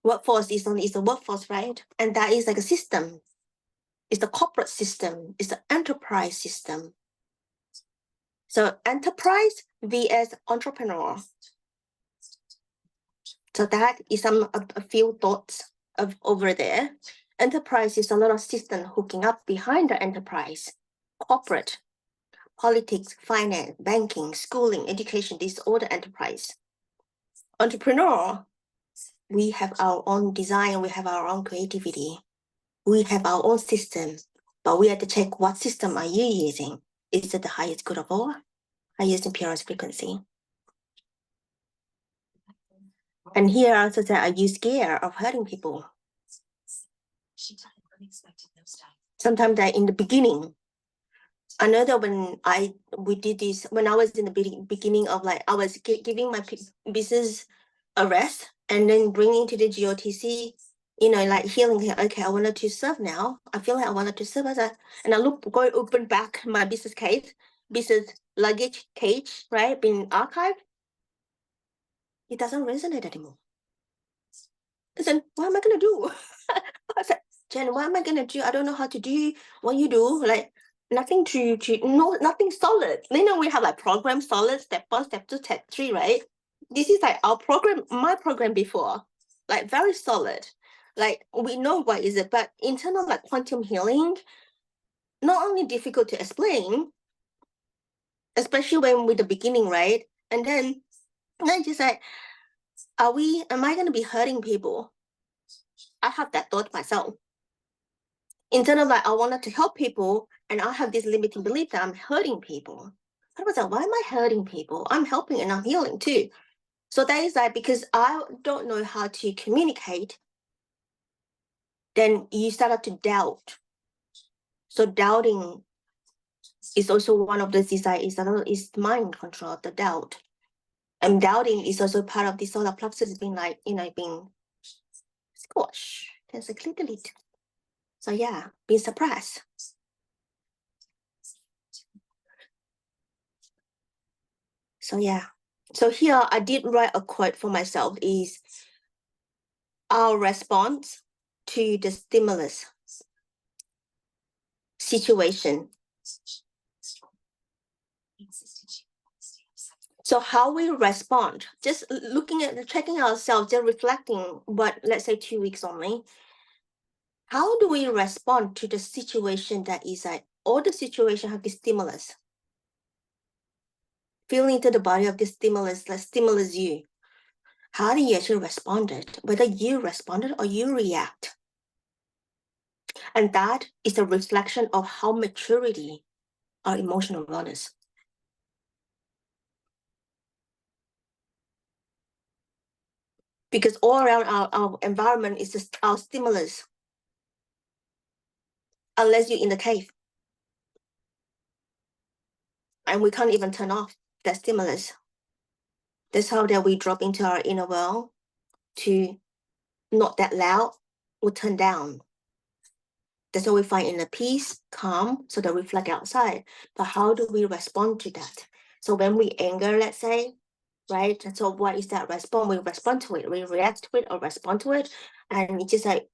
Workforce is the workforce, right? And that is like a system. It's the corporate system. It's the enterprise system. So enterprise vs entrepreneur. So that is a few thoughts of over there. Enterprise is a lot of system hooking up behind the enterprise. Corporate, politics, finance, banking, schooling, education, this is all the enterprise. Entrepreneur, we have our own design, we have our own creativity. We have our own system, but we have to check what system are you using. Is it the highest good of all? Highest impedance frequency. And here also that are you scared of hurting people? Sometimes that in the beginning, I know that when we did this, when I was in the beginning of like, I was giving my business a rest and then bringing to the GOTC, you know, like healing here. Okay, I wanted to serve now. I feel like I wanted to serve as a, and I go open back my business case, business luggage cage, right? Being archived. It doesn't resonate anymore. Listen, what am I gonna do? I said, Jen, what am I gonna do? I don't know how to do what you do. Like nothing nothing solid. You know, we have like program solid, step 1, step 2, step 3, right? This is like our program, my program before, like very solid. Like we know what is it, but in terms of like quantum healing, not only difficult to explain, especially when with the beginning, right? And then just like, am I gonna be hurting people? I have that thought myself. Instead of like, I wanted to help people and I have this limiting belief that I'm hurting people. I was like, why am I hurting people? I'm helping and I'm healing too. So that is like, because I don't know how to communicate, then you start to doubt. So doubting is also one of the desires, is mind control of the doubt. And doubting is also part of the solar plexus being like, you know, being squashed, basically delete. So yeah, being suppressed. So yeah. So here I did write a quote for myself is our response to the stimulus situation. So how we respond, just looking at checking ourselves, just reflecting what, let's say 2 weeks only. How do we respond to the situation that is like, all the situation have the stimulus? Feeling into the body of the stimulus that stimulates you. How do you actually respond it? Whether you responded or you react. And that is a reflection of how maturity our emotional wellness. Because all around our environment is just our stimulus. Unless you're in the cave. And we can't even turn off that stimulus. That's how that we drop into our inner world to not that loud or turn down. That's how we find inner peace, calm, so that we reflect outside. But how do we respond to that? So when we anger, let's say, right? So what is that response? We respond to it, we react to it or respond to it. And it's just like,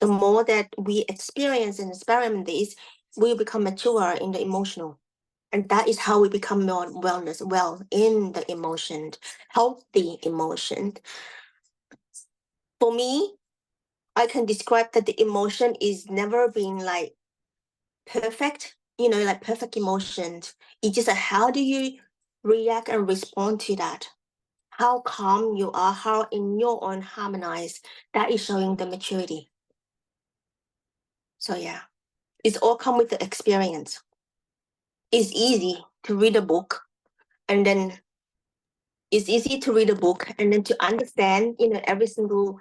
the more that we experience and experiment this, we become mature in the emotional. And that is how we become more wellness, well in the emotion, healthy emotion. For me, I can describe that the emotion is never been like perfect, you know, like perfect emotions. It's just like, how do you react and respond to that? How calm you are, how in your own harmonize, that is showing the maturity. So yeah, it's all come with the experience. It's easy to read a book and then it's easy to read a book and then to understand, you know, every single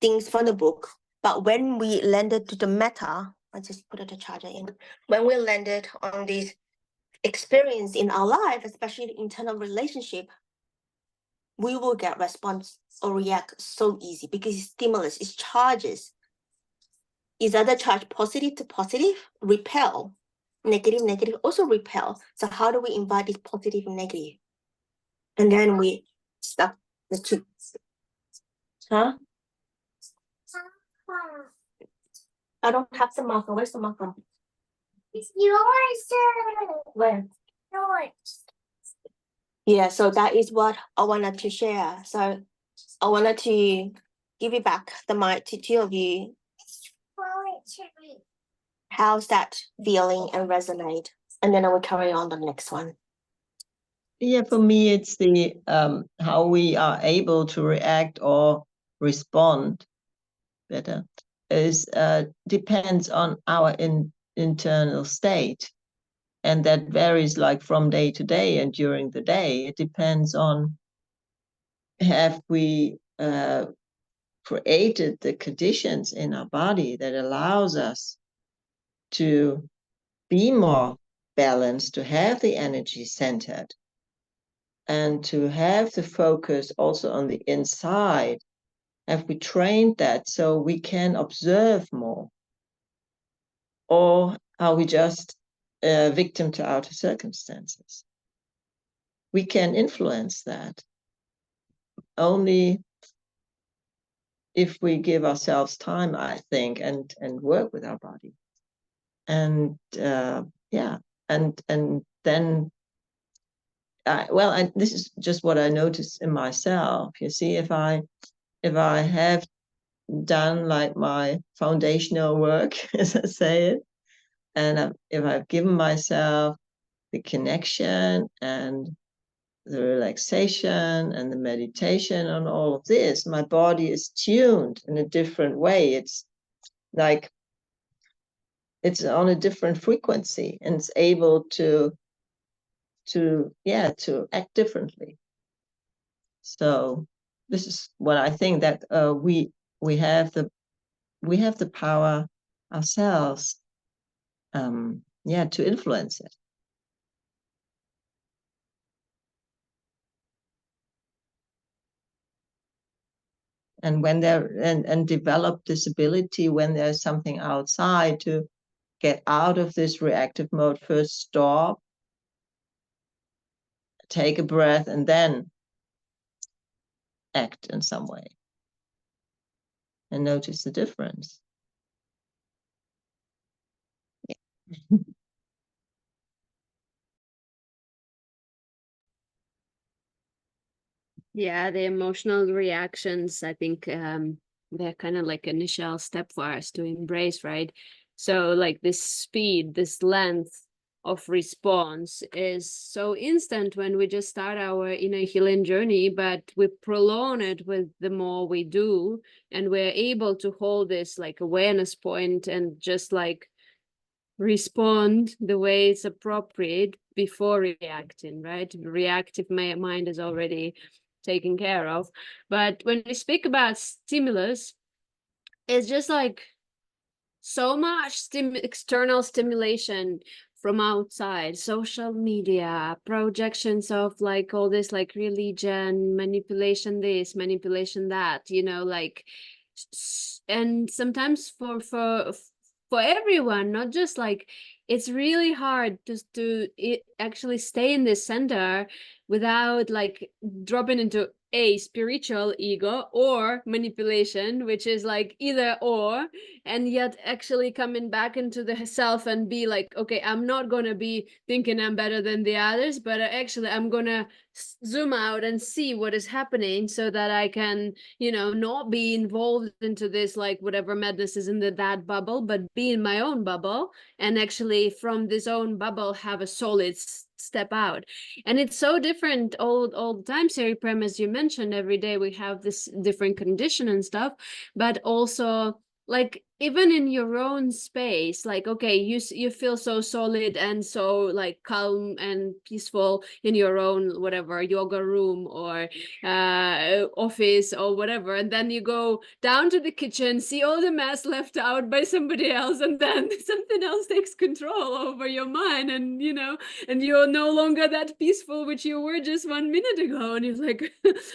things from the book. But when we landed to the meta, I just put the charger in. When we landed on this experience in our life, especially the internal relationship, we will get response or react so easy because it's stimulus, it's charges. Is either charge positive to positive, repel, negative, also repel. So how do we invite this positive and negative? And then we stop the two. Huh? I don't have the marker. Where's the marker? It's yours. Where? Yours. Yeah, so that is what I wanted to share. So I wanted to give it back the mic to two of you. How's that feeling and resonate? And then I will carry on the next one. Yeah, for me, it's the how we are able to react or respond better is depends on our internal state, and that varies like from day to day and during the day. It depends on have we created the conditions in our body that allows us to be more balanced, to have the energy centered, and to have the focus also on the inside? Have we trained that so we can observe more? Or are we just a victim to outer circumstances? We can influence that only if we give ourselves time, I think, and work with our body. And yeah, and then this is just what I noticed in myself. You see, if I have done like my foundational work, as I say it, and if I've given myself the connection and the relaxation and the meditation on all of this, my body is tuned in a different way. It's like it's on a different frequency, and it's able to act differently. So this is what I think, that we have the power ourselves, to influence it. And when and develop this ability when there's something outside, to get out of this reactive mode. First stop, take a breath, and then act in some way, and notice the difference. Yeah, the emotional reactions, I think they're kind of like initial step for us to embrace, right? So like this speed, this length of response is so instant when we just start our inner healing journey, but we prolong it with the more we do, and we're able to hold this like awareness point and just like respond the way it's appropriate before reacting, right? Reactive mind is already taken care of. But when we speak about stimulus, it's just like so much external stimulation from outside, social media, projections of like all this like religion, manipulation this, manipulation that, like, and sometimes for everyone, not just like, it's really hard to actually stay in this center without like dropping into a spiritual ego or manipulation, which is like either or, and yet actually coming back into the self and be like, okay, I'm not going to be thinking I'm better than the others, but actually I'm going to zoom out and see what is happening so that I can, not be involved into this, like whatever madness is in that bubble, but be in my own bubble, and actually from this own bubble have a solid step out. And it's so different all the time, Siri Prem, as you mentioned. Every day we have this different condition and stuff, but also like even in your own space, like, okay, you feel so solid and so like calm and peaceful in your own whatever yoga room or office or whatever, and then you go down to the kitchen, see all the mess left out by somebody else, and then something else takes control over your mind, and and you're no longer that peaceful which you were just 1 minute ago, and you're like,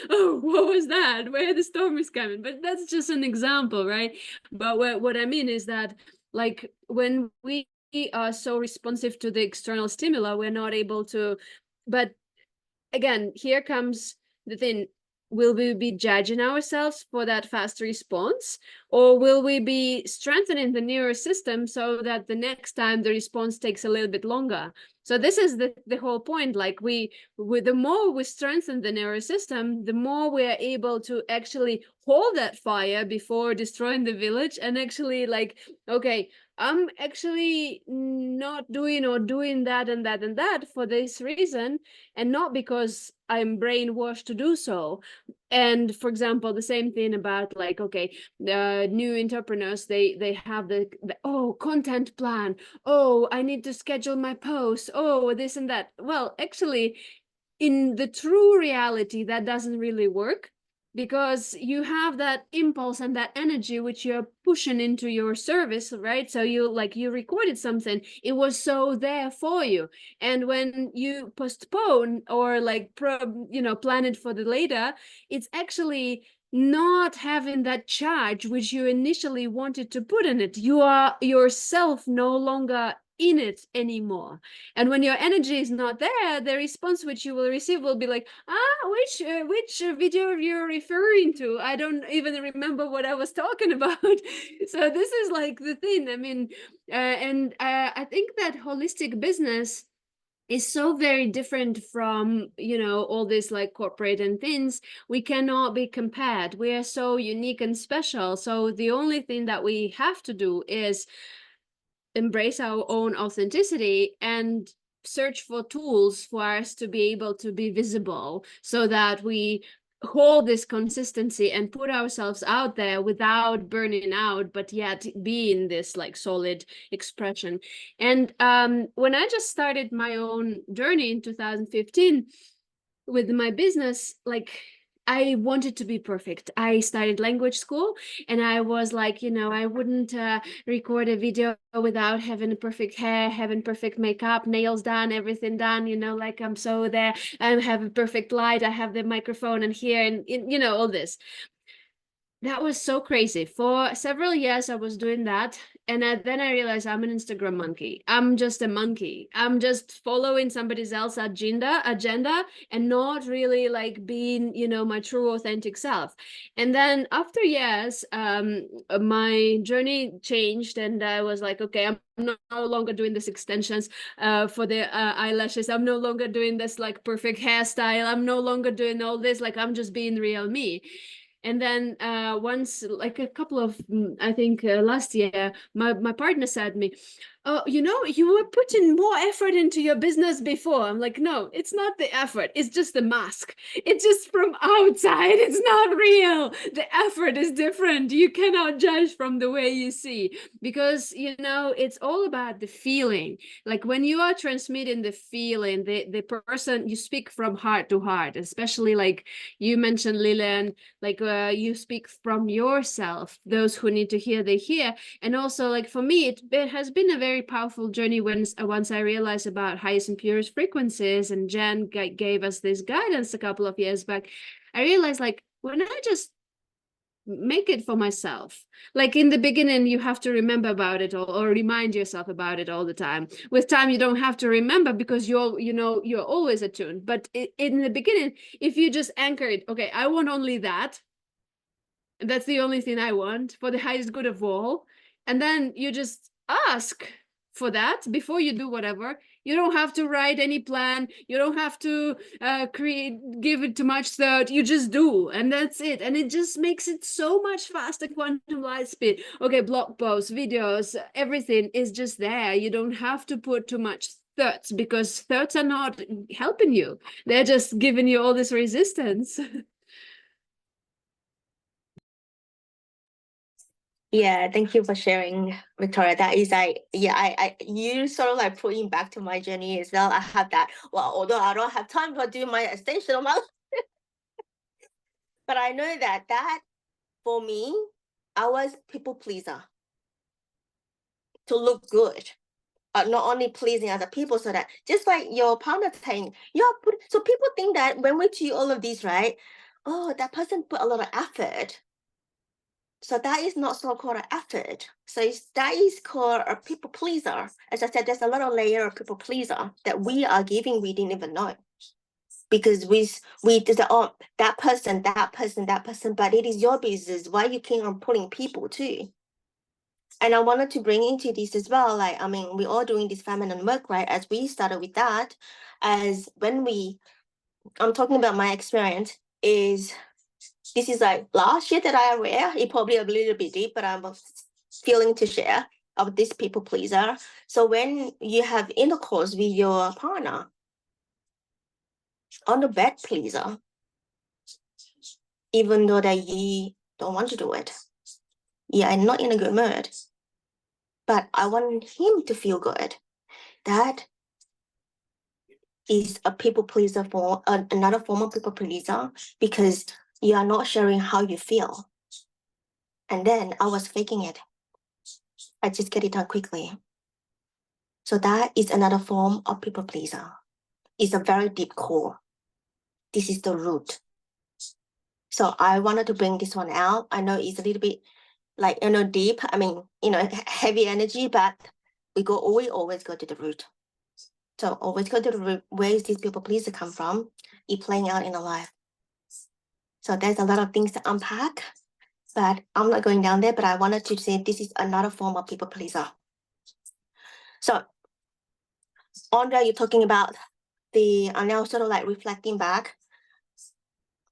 oh, what was that? Where the storm is coming? But that's just an example, right? But what I mean is that, like, when we are so responsive to the external stimuli, we're not able to. But again, here comes the thing. Will we be judging ourselves for that fast response, or will we be strengthening the nervous system so that the next time the response takes a little bit longer? So this is the whole point. Like the more we strengthen the nervous system, the more we are able to actually hold that fire before destroying the village, and actually like, okay, I'm actually not doing or doing that and that and that for this reason, and not because I'm brainwashed to do so. And for example, the same thing about like, okay, the new entrepreneurs, they have the content plan. Oh, I need to schedule my posts. Oh, this and that. Well, actually, in the true reality, that doesn't really work, because you have that impulse and that energy which you're pushing into your service, right? So you recorded something, it was so there for you, and when you postpone or plan it for the later, it's actually not having that charge which you initially wanted to put in it. You are yourself no longer in it anymore, and when your energy is not there, the response which you will receive will be like, which video you're referring to? I don't even remember what I was talking about. So this is like the thing. I mean, I think that holistic business is so very different from, all this like corporate and things. We cannot be compared. We are so unique and special. So the only thing that we have to do is embrace our own authenticity and search for tools for us to be able to be visible, so that we hold this consistency and put ourselves out there without burning out, but yet being this like solid expression. And when I just started my own journey in 2015 with my business, like, I wanted to be perfect. I started language school, and I was like, I wouldn't record a video without having perfect hair, having perfect makeup, nails done, everything done, like I'm so there. I have a perfect light. I have the microphone and here and all this. That was so crazy. For several years, I was doing that. And then I realized I'm an Instagram monkey. I'm just a monkey. I'm just following somebody else's agenda and not really like being, my true authentic self. And then after years, my journey changed, and I was like, okay, I'm no longer doing this extensions for the eyelashes. I'm no longer doing this like perfect hairstyle. I'm no longer doing all this. Like, I'm just being real me. And then once, like a couple of, I think last year, my partner said to me, oh, you were putting more effort into your business before. I'm like, no, it's not the effort. It's just the mask. It's just from outside. It's not real. The effort is different. You cannot judge from the way you see, because, it's all about the feeling. Like when you are transmitting the feeling, the person, you speak from heart to heart, especially like you mentioned, Lilian, like you speak from yourself. Those who need to hear, they hear. And also, like for me, it has been a very powerful journey once I realized about highest and purest frequencies, and Jen gave us this guidance a couple of years back. I realized, like, when I just make it for myself, like in the beginning you have to remember about it or remind yourself about it all the time. With time you don't have to remember, because you're always attuned. But in the beginning, if you just anchor it, okay, I want only that, and that's the only thing I want for the highest good of all, and then you just ask for that before you do whatever. You don't have to write any plan. You don't have to give it too much thought. You just do, and that's it. And it just makes it so much faster. Quantum light speed. Okay, blog posts, videos, everything is just there. You don't have to put too much thoughts, because thoughts are not helping you. They're just giving you all this resistance. Yeah, thank you for sharing, Victoria. That is like, yeah, I you sort of like putting back to my journey as well. I have that. Well, although I don't have time to do my extension of my but I know that for me, I was people pleaser to look good. Not only pleasing other people, so that just like your partner saying, so people think that when we do all of these, right? Oh, that person put a lot of effort. So that is not so-called an effort. So that is called a people pleaser. As I said, there's a lot of layer of people pleaser that we are giving, we didn't even know. Because we did that person, but it is your business. Why you keep on pulling people too? And I wanted to bring into this as well. Like, I mean, we're all doing this feminine work, right? As we started with that, as when I'm talking about my experience is, this is like last year that I aware, it probably a little bit deep, but I'm feeling to share of this people pleaser. So when you have intercourse with your partner, on the bed pleaser, even though that you don't want to do it. Yeah, I'm not in a good mood, but I want him to feel good. That is a people pleaser for another form of people pleaser because you are not sharing how you feel. And then I was faking it. I just get it done quickly. So that is another form of people pleaser. It's a very deep core. This is the root. So I wanted to bring this one out. I know it's a little bit like, deep. I mean, heavy energy, but we always go to the root. So always go to the root. Where is these people pleaser come from? It playing out in our life. So there's a lot of things to unpack, but I'm not going down there, but I wanted to say this is another form of people pleaser. So Andrea, you're talking about I'm now sort of like reflecting back.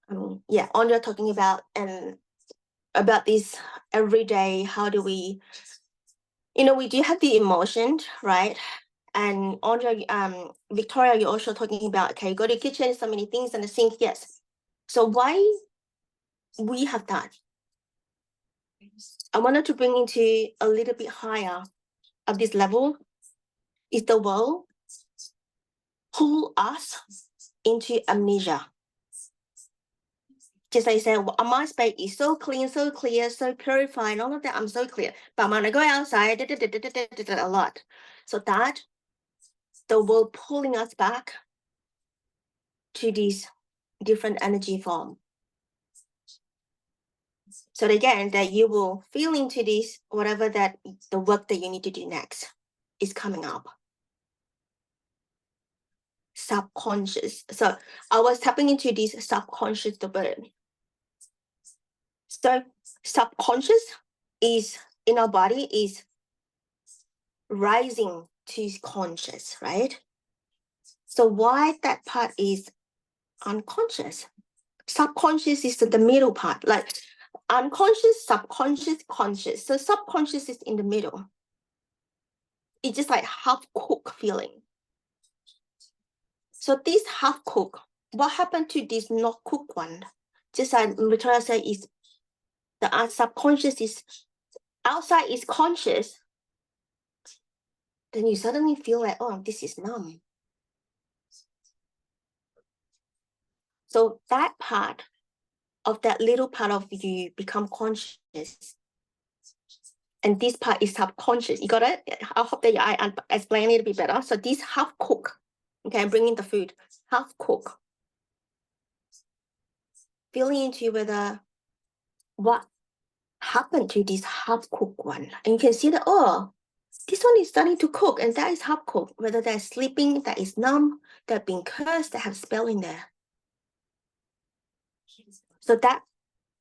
Andrea talking about this every day. How do we, we do have the emotion, right? And Andrea, Victoria, you're also talking about, okay, go to the kitchen, so many things in the sink, yes. So why we have that? I wanted to bring into a little bit higher of this level is the world pull us into amnesia. Just like I said, my space is so clean, so clear, so purified, all of that, I'm so clear. But when I go outside, a lot. So that the world pulling us back to this different energy form. So again, that you will feel into this, whatever that the work that you need to do next is coming up. Subconscious. So I was tapping into this subconscious, the word. So subconscious is in our body is rising to conscious, right? So why that part is unconscious? Subconscious is the middle part, like unconscious, subconscious, conscious. So subconscious is in the middle. It's just like half-cooked feeling. So this half-cooked, what happened to this not cooked one? Just like Victoria said, is the subconscious is outside is conscious. Then you suddenly feel like, oh, this is numb. So that part of that little part of you become conscious. And this part is subconscious. You got it? I hope that I explain it a bit better. So this half cook, okay, I'm bringing the food, half cook. Feeling into whether what happened to this half cooked one. And you can see that, oh, this one is starting to cook and that is half cooked. Whether they're sleeping, that is numb, they're being cursed, they have spell in there. So that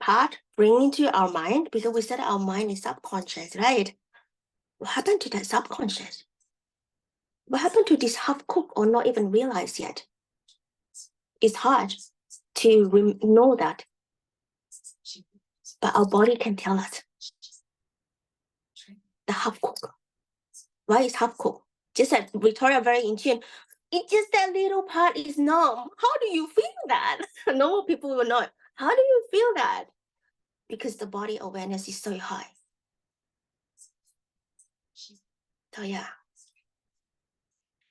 part bring into our mind, because we said our mind is subconscious, right? What happened to that subconscious? What happened to this half cooked or not even realized yet? It's hard to know that, but our body can tell us. The half cooked. Why is half cooked? Just like Victoria, very in tune. It's just that little part is numb. How do you feel that? Normal people will know. How do you feel that? Because the body awareness is so high. So yeah.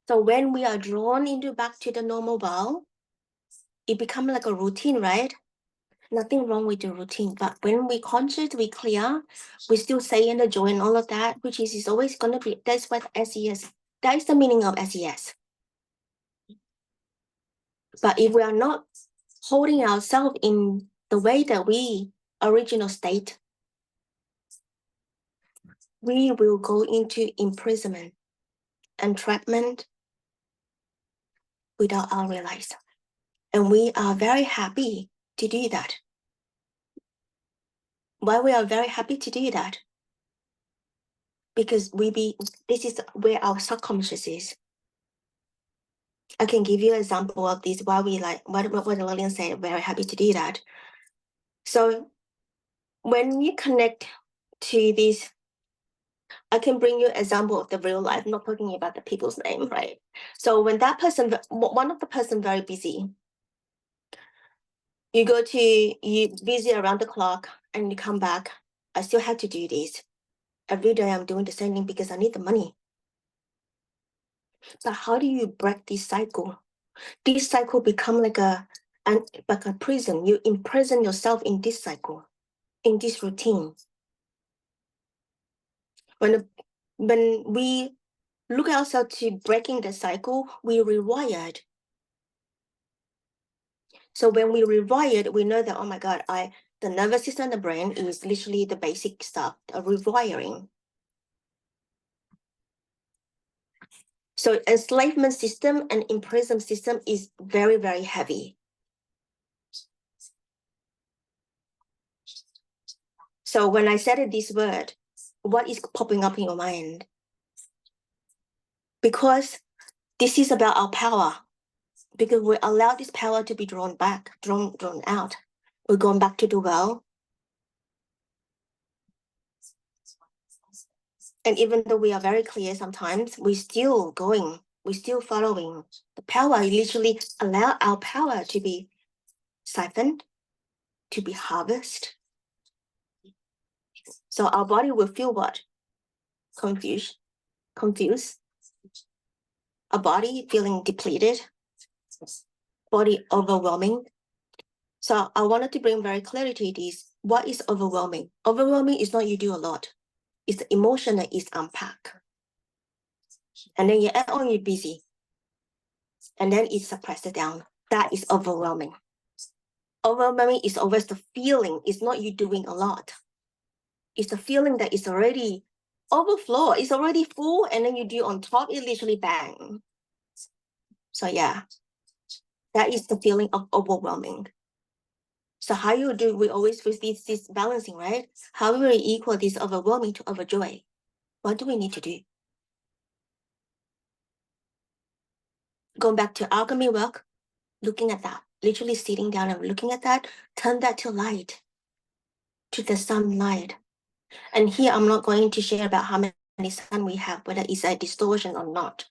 So when we are drawn into back to the normal bowl, it becomes like a routine, right? Nothing wrong with the routine, but when we conscious, we clear, we still say in the joy and all of that, which is always gonna be, that's what SES, that is the meaning of SES. But if we are not holding ourselves in the way that we original state, we will go into imprisonment, entrapment without our realize. And we are very happy to do that. Why we are very happy to do that? Because this is where our subconscious is. I can give you an example of this, why we like, what Lillian said, very happy to do that. So when you connect to this, I can bring you an example of the real life, not talking about the people's name, right? So when that person, one of the person very busy, you busy around the clock and you come back, I still have to do this. Every day I'm doing the same thing because I need the money. But how do you break this cycle? this cycle become like a prison. You imprison yourself in this cycle, in this routine. When we look ourselves to breaking the cycle, we rewired. So when we rewired, we know that, oh my God, the nervous system and the brain is literally the basic stuff, a rewiring. So enslavement system and imprisonment system is very, very heavy. So when I said this word, what is popping up in your mind? Because this is about our power. Because we allow this power to be drawn back, drawn out. We're going back to the well. And even though we are very clear sometimes, we're still going, we're still following. The power literally allow our power to be siphoned, to be harvested. So our body will feel what? Confused. A body feeling depleted, body overwhelming. So I wanted to bring very clarity to this. What is overwhelming? Overwhelming is not you do a lot. It's the emotion that is unpacked. And then you add on, you're busy. And then it suppresses down. That is overwhelming. Overwhelming is always the feeling. It's not you doing a lot. It's the feeling that it's already overflow. It's already full. And then you do on top, it literally bang. So yeah, that is the feeling of overwhelming. So how you do, we always with this balancing, right? How will we equal this overwhelming to overjoy? What do we need to do? Going back to alchemy work, looking at that, literally sitting down and looking at that, turn that to light, to the sunlight. And here I'm not going to share about how many sun we have, whether it's a distortion or not,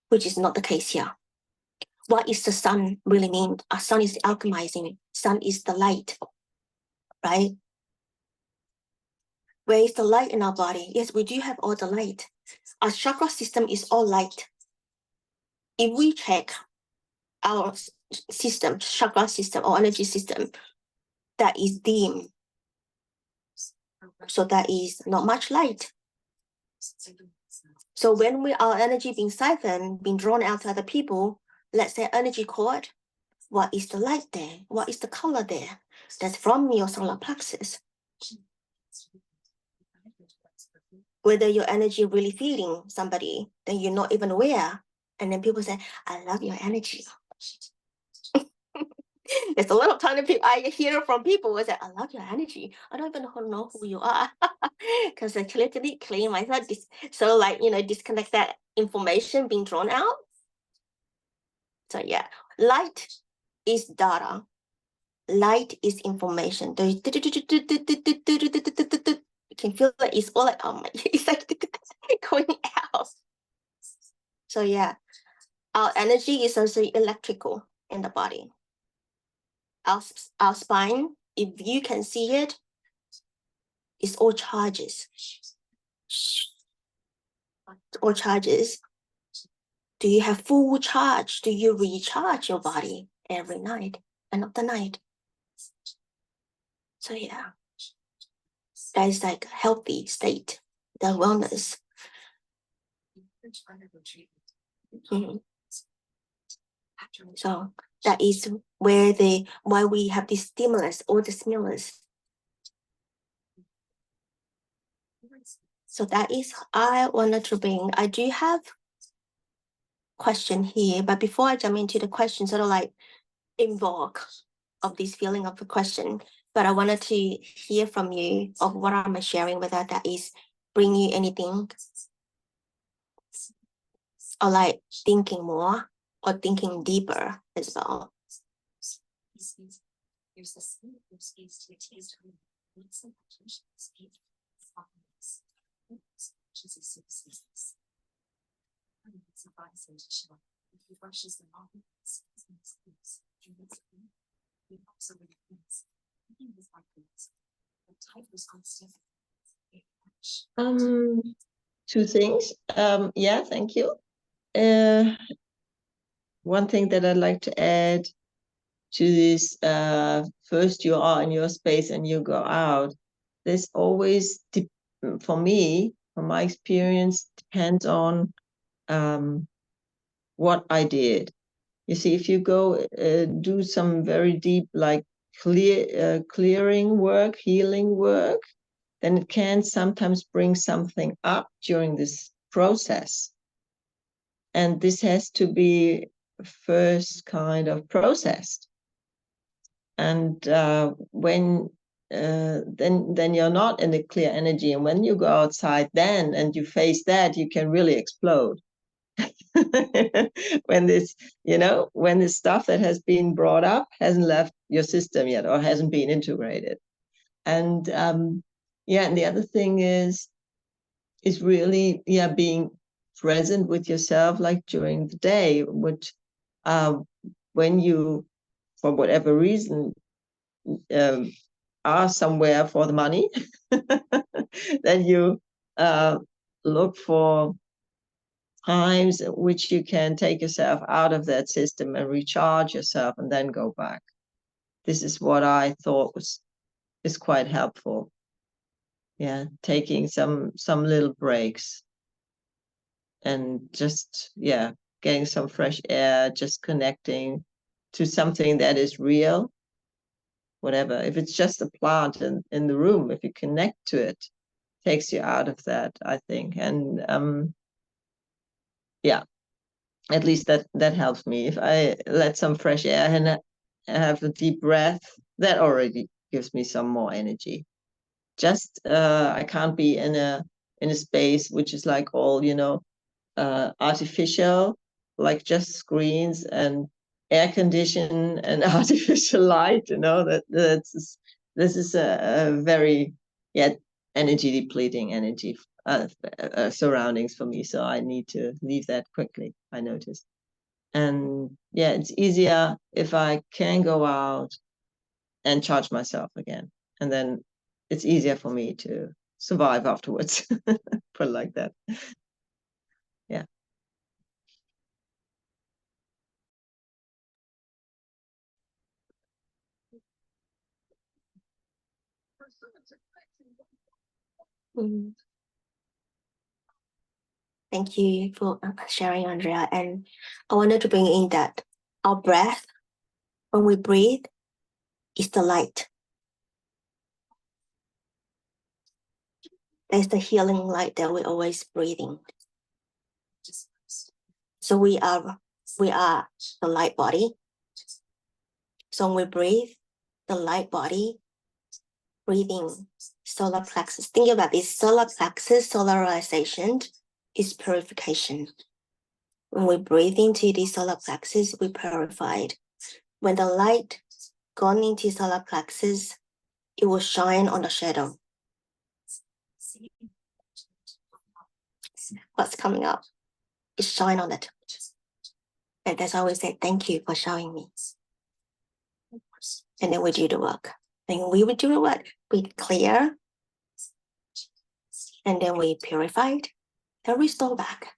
which is not the case here. What is the sun really mean? A sun is alchemizing. Sun is the light, right? Where is the light in our body? Yes, we do have all the light. Our chakra system is all light. If we check our system, chakra system or energy system, that is dim. So that is not much light. So when our energy being siphoned, being drawn out to other people, let's say energy cord, what is the light there? What is the color there? That's from your solar plexus. Whether your energy really feeding somebody, then you're not even aware. And then people say, I love your energy. There's a lot of time I hear from people who say, I love your energy. I don't even know who you are. Because I clearly clean myself. So like, disconnect that information being drawn out. So yeah, light is data. Light is information. You can feel like it's all like, oh my, it's like going out. So yeah, our energy is also electrical in the body. Our spine, if you can see it, it's all charges. All charges. Do you have full charge? Do you recharge your body every night, end of the night? So yeah, that is like healthy state, the wellness. So that is where why we have this stimulus or the stimulus. So that is I wanted to bring. I do have question here, but before I jump into the question, sort of like invoke of this feeling of the question, but I wanted to hear from you of what I'm sharing, whether that is bring you anything or like thinking more or thinking deeper as well. Two things. Yeah, thank you. one thing that I'd like to add to this, first you are in your space and you go out, this always, for me, from my experience, depends on what I did. You see, if you go do some very deep, like clearing work, healing work, then it can sometimes bring something up during this process. And this has to be first kind of processed. And when then you're not in the clear energy, and when you go outside then and you face that, you can really explode. When this, when the stuff that has been brought up hasn't left your system yet or hasn't been integrated. And and the other thing is really being present with yourself, like during the day, which when you, for whatever reason, are somewhere for the money, then you look for times in which you can take yourself out of that system and recharge yourself and then go back. This is what I thought is quite helpful. Yeah, taking some little breaks and just getting some fresh air, just connecting to something that is real. Whatever, if it's just a plant in the room, if you connect to it, takes you out of that, I think. And at least that helps me. If I let some fresh air and have a deep breath, that already gives me some more energy. Just I can't be in a space which is like all artificial, like just screens and air condition and artificial light. This is a very energy depleting energy surroundings for me. So I need to leave that quickly, I noticed. And it's easier if I can go out and charge myself again, and then it's easier for me to survive afterwards. Put it like that. Yeah. Thank you for sharing, Andrea. And I wanted to bring in that our breath, when we breathe, is the light. There's the healing light that we're always breathing. So we are the light body. So when we breathe, the light body, breathing solar plexus. Think about this: solar plexus, solarization is purification. When we breathe into the solar plexus, we purified. When the light gone into solar plexus, it will shine on the shadow. What's coming up? It shine on it. And that's why we say, thank you for showing me. And then we do the work. And we would do the work. We clear. And then we purified. Then restore back.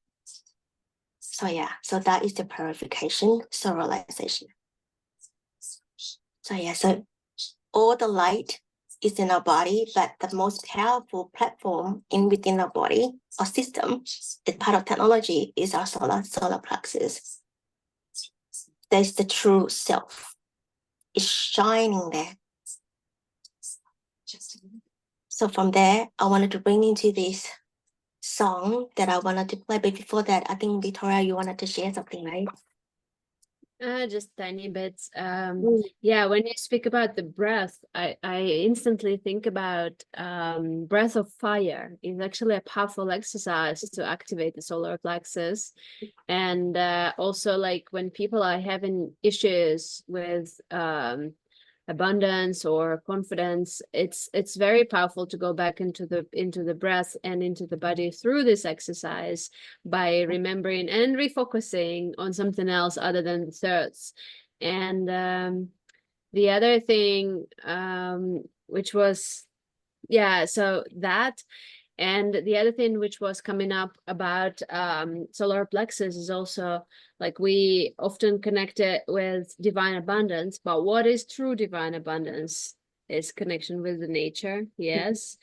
So that is the purification, solarization. So all the light is in our body, but the most powerful platform within our body or system, the part of technology, is our solar plexus. There's the true self. It's shining there. So from there, I wanted to bring into this song that I wanted to play. But before that, I think, Victoria, you wanted to share something, right? Just tiny bits. Yeah, when you speak about the breath, I instantly think about breath of fire. It's actually a powerful exercise to activate the solar plexus. And also, like, when people are having issues with abundance or confidence, it's very powerful to go back into the breath and into the body through this exercise by remembering and refocusing on something else other than the thoughts. And the other thing, which was so that And the other thing which was coming up about solar plexus is also like we often connect it with divine abundance, but what is true divine abundance is connection with the nature, yes.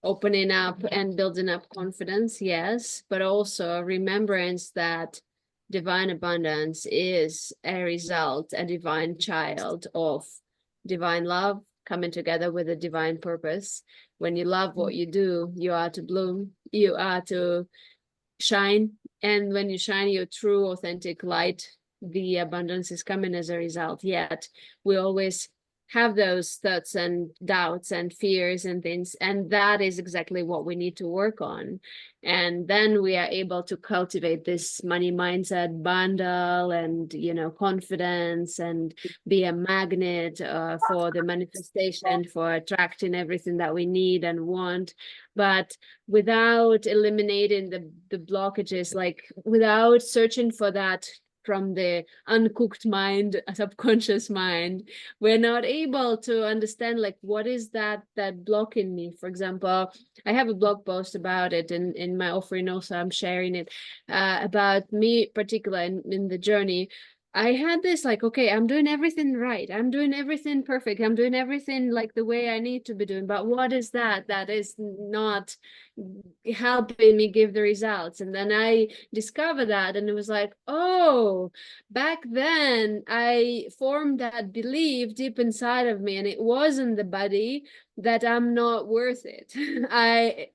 Opening up and building up confidence, yes, but also remembrance that divine abundance is a result, a divine child of divine love coming together with a divine purpose. When you love what you do, you are to bloom, you are to shine, and when you shine your true authentic light, the abundance is coming as a result. Yet we always have those thoughts and doubts and fears and things, and that is exactly what we need to work on. And then we are able to cultivate this money mindset bundle and, you know, confidence, and be a magnet for the manifestation, for attracting everything that we need and want, but without eliminating the blockages, like without searching for that from the uncooked mind, subconscious mind, we're not able to understand like what is that blocking me. For example, I have a blog post about it in my offering also. I'm sharing it about me particular in the journey. I had this like, okay, I'm doing everything right, I'm doing everything perfect, I'm doing everything like the way I need to be doing, but what is that is not helping me give the results? And then I discovered that, and it was like, oh, back then I formed that belief deep inside of me, and it wasn't the body, that I'm not worth it.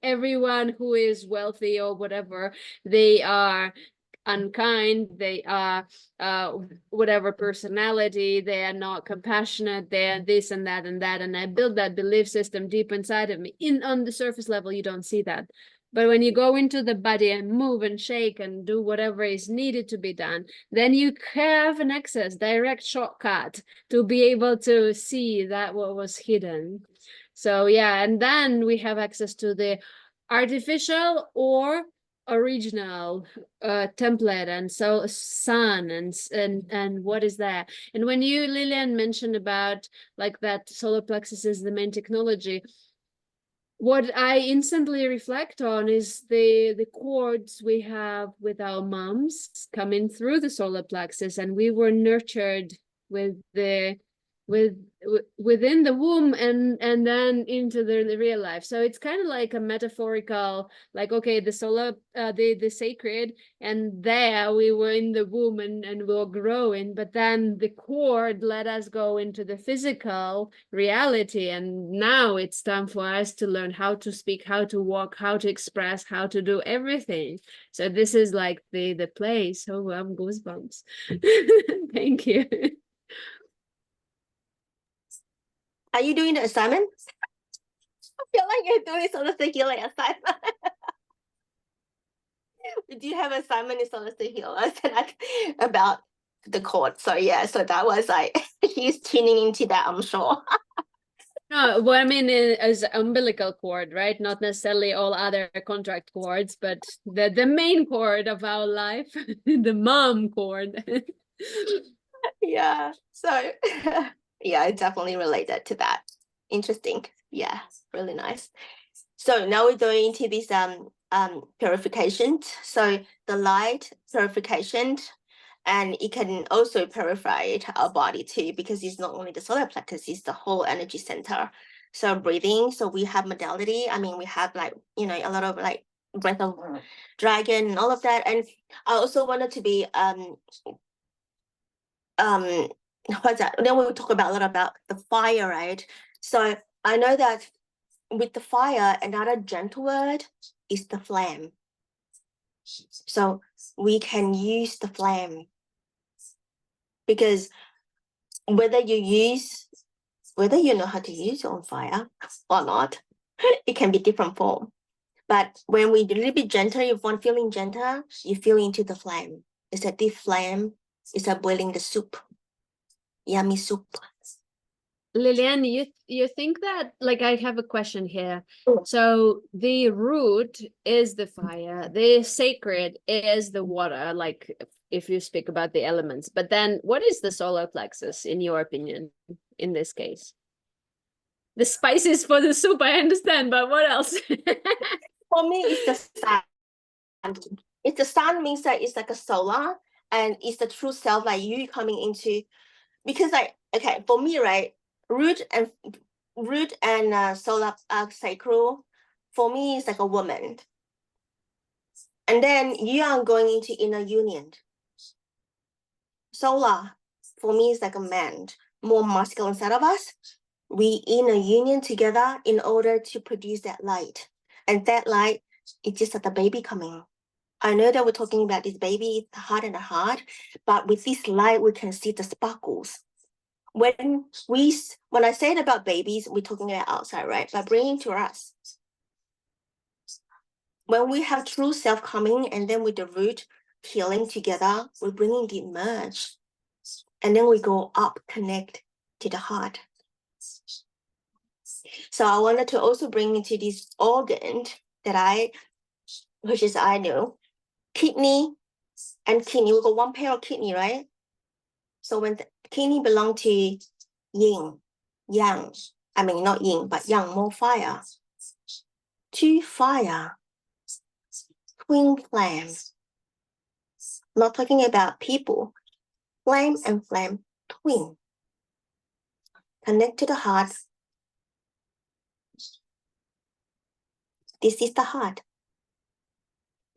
Everyone who is wealthy or whatever, they are unkind, they are whatever personality, they are not compassionate, they are this and that and that. And I built that belief system deep inside of me. On the surface level, you don't see that, but when you go into the body and move and shake and do whatever is needed to be done, then you have an access, direct shortcut to be able to see that what was hidden. So yeah, and then we have access to the artificial or original template, and so sun and what is that. And when you, Lilian, mentioned about like that solar plexus is the main technology, what I instantly reflect on is the cords we have with our moms coming through the solar plexus, and we were nurtured with within the womb and then into the real life. So it's kind of like a metaphorical, like, okay, the solar the sacred, and there we were in the womb and we were growing, but then the cord let us go into the physical reality, and now it's time for us to learn how to speak, how to walk, how to express, how to do everything. So this is like the place. Oh, I'm goosebumps. Thank you. Are you doing the assignment? I feel like you're doing solar healing assignment. Do you have assignment in solar healers about the cord? So yeah, so that was like he's tuning into that, I'm sure. No, what I mean is umbilical cord, right? Not necessarily all other contract cords, but the main cord of our life, the mom cord. Yeah. So yeah, I definitely related to that. Interesting. Yeah, really nice. So now we're going into this purification. So the light purification, and it can also purify our body too, because it's not only the solar plexus, it's the whole energy center. So breathing, so we have modality. I mean, we have like, you know, a lot of like breath of dragon and all of that. And I also wanted to be what's that? Then we will talk about a lot about the fire, right? So I know that with the fire, another gentle word is the flame. So we can use the flame, because whether you know how to use your own fire or not, it can be different form. But when we a little bit gentle, if one feeling gentle, you feel into the flame. It's a deep flame. It's a boiling the soup. Yummy soup. Lilian, you think that, like, I have a question here. So the root is the fire, the sacred is the water, like if you speak about the elements. But then what is the solar plexus, in your opinion, in this case? The spices for the soup, I understand, but what else? For me, it's the sun. It's the sun means that it's like a solar, and it's the true self, like you coming into, because like, okay, for me, right, root and solar sacral, for me is like a woman, and then you are going into inner union. Solar for me is like a man, more masculine side of us. We in a union together in order to produce that light, and that light is just like the baby coming. I know that we're talking about this baby, the heart and the heart, but with this light, we can see the sparkles. When I say about babies, we're talking about outside, right? But bringing to us. When we have true self coming, and then with the root healing together, we're bringing the merge. And then we go up, connect to the heart. So I wanted to also bring into this organ that which is I know, kidney and kidney. We got one pair of kidney, right? So when the kidney belong to yin, yang, I mean not yin, but yang, more fire. Two fire, twin flame. Not talking about people. Flame and flame, twin. Connect to the heart. This is the heart.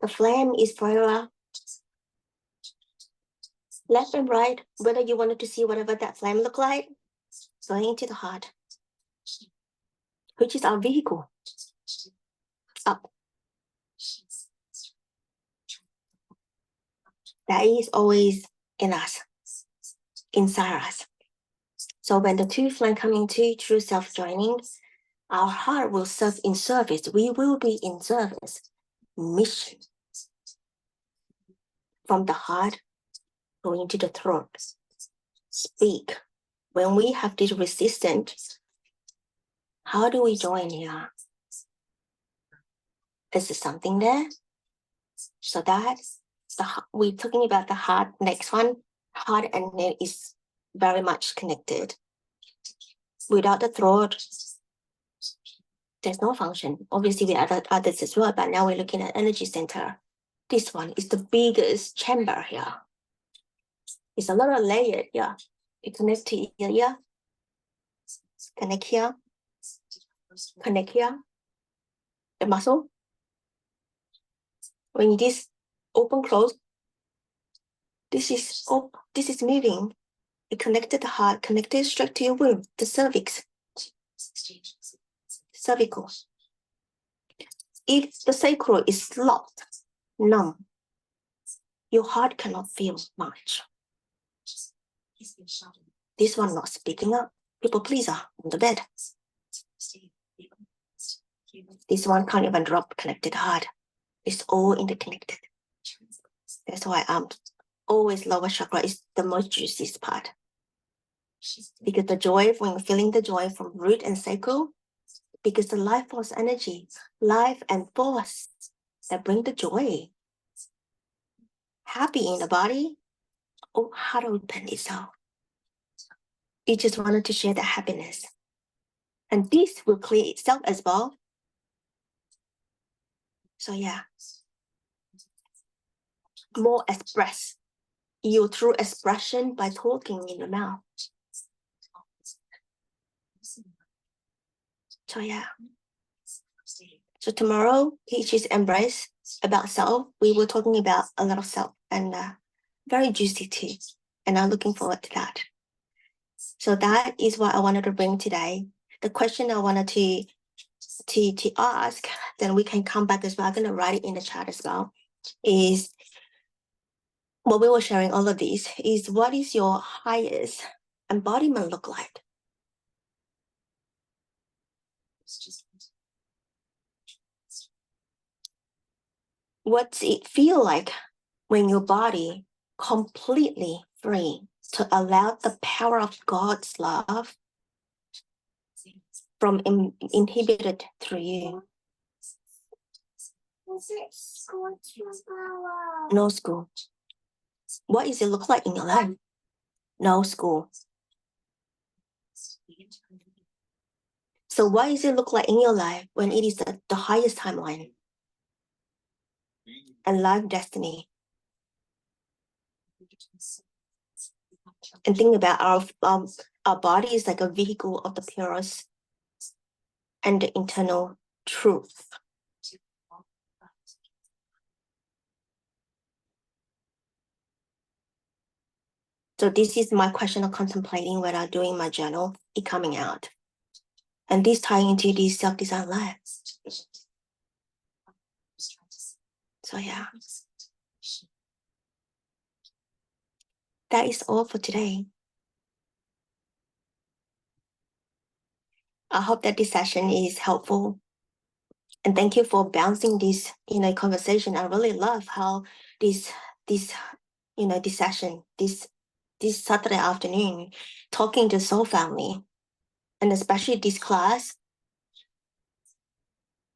The flame is forever. Left and right, whether you wanted to see whatever that flame look like, going into the heart, which is our vehicle. Up. That is always in us, inside us. So when the two flame come into true self-joining, our heart will serve in service. We will be in service. Mission. From the heart, going to the throat. Speak. When we have this resistance, how do we join here? Is there something there? So that's we're talking about the heart. Next one, heart and neck is very much connected. Without the throat, there's no function. Obviously, we have others as well, but now we're looking at energy center. This one is the biggest chamber here. It's a lot of layered, yeah. It connects to here, connect here, connect here. The muscle. When this open, close, this is moving. It connected the heart, connected straight to your womb, the cervix, cervical. If the sacral is locked, numb, your heart cannot feel much. This one not speaking up. People pleaser on the bed. This one can't even drop connected heart. It's all interconnected. That's why always lower chakra is the most juiciest part. Because the joy, when you're feeling the joy from root and sacral, because the life force energy, life and force that bring the joy. Happy in the body, oh, heart open itself. You just wanted to share that happiness. And this will clear itself as well. So yeah, more express. You through expression by talking in the mouth. So yeah. So tomorrow, Peaches Embrace about self. We were talking about a lot of self and very juicy too. And I'm looking forward to that. So that is what I wanted to bring today. The question I wanted to ask, then we can come back as well. I'm going to write it in the chat as well. Is what we were sharing all of these is what is your highest embodiment look like? What's it feel like when your body completely free to allow the power of God's love from inhibited through you? No school. What does it look like in your life? No school. So what does it look like in your life when it is the highest timeline? and life destiny. And think about our body is like a vehicle of the purest and the internal truth. So this is my question of contemplating when I'm doing my journal, it coming out. And this tying into this self-design life. So yeah. That is all for today. I hope that this session is helpful. And thank you for bouncing this, conversation. I really love how this session, this Saturday afternoon, talking to Soul Family, and especially this class,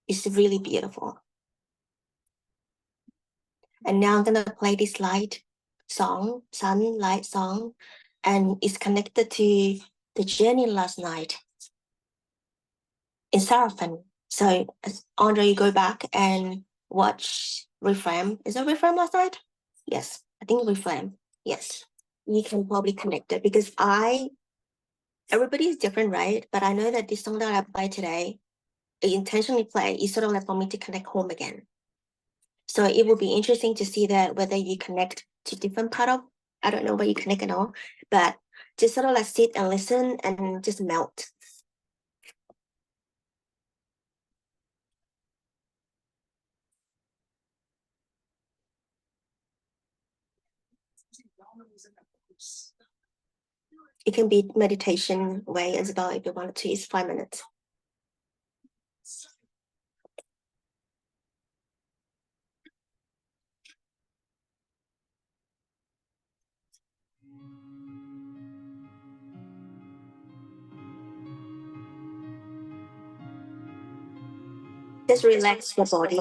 is really beautiful. And now I'm gonna play this sunlight song, and it's connected to the journey last night in Seraphim. So Andre, you go back and watch Reframe. Is it Reframe last night? Yes, I think Reframe. Yes, you can probably connect it because everybody is different, right? But I know that this song that I play today, I intentionally play, is sort of like for me to connect home again. So it will be interesting to see that whether you connect to different part of, I don't know where you connect at all, but just sort of like sit and listen and just melt. It can be meditation way as well if you wanted to. It's 5 minutes. Just relax your body.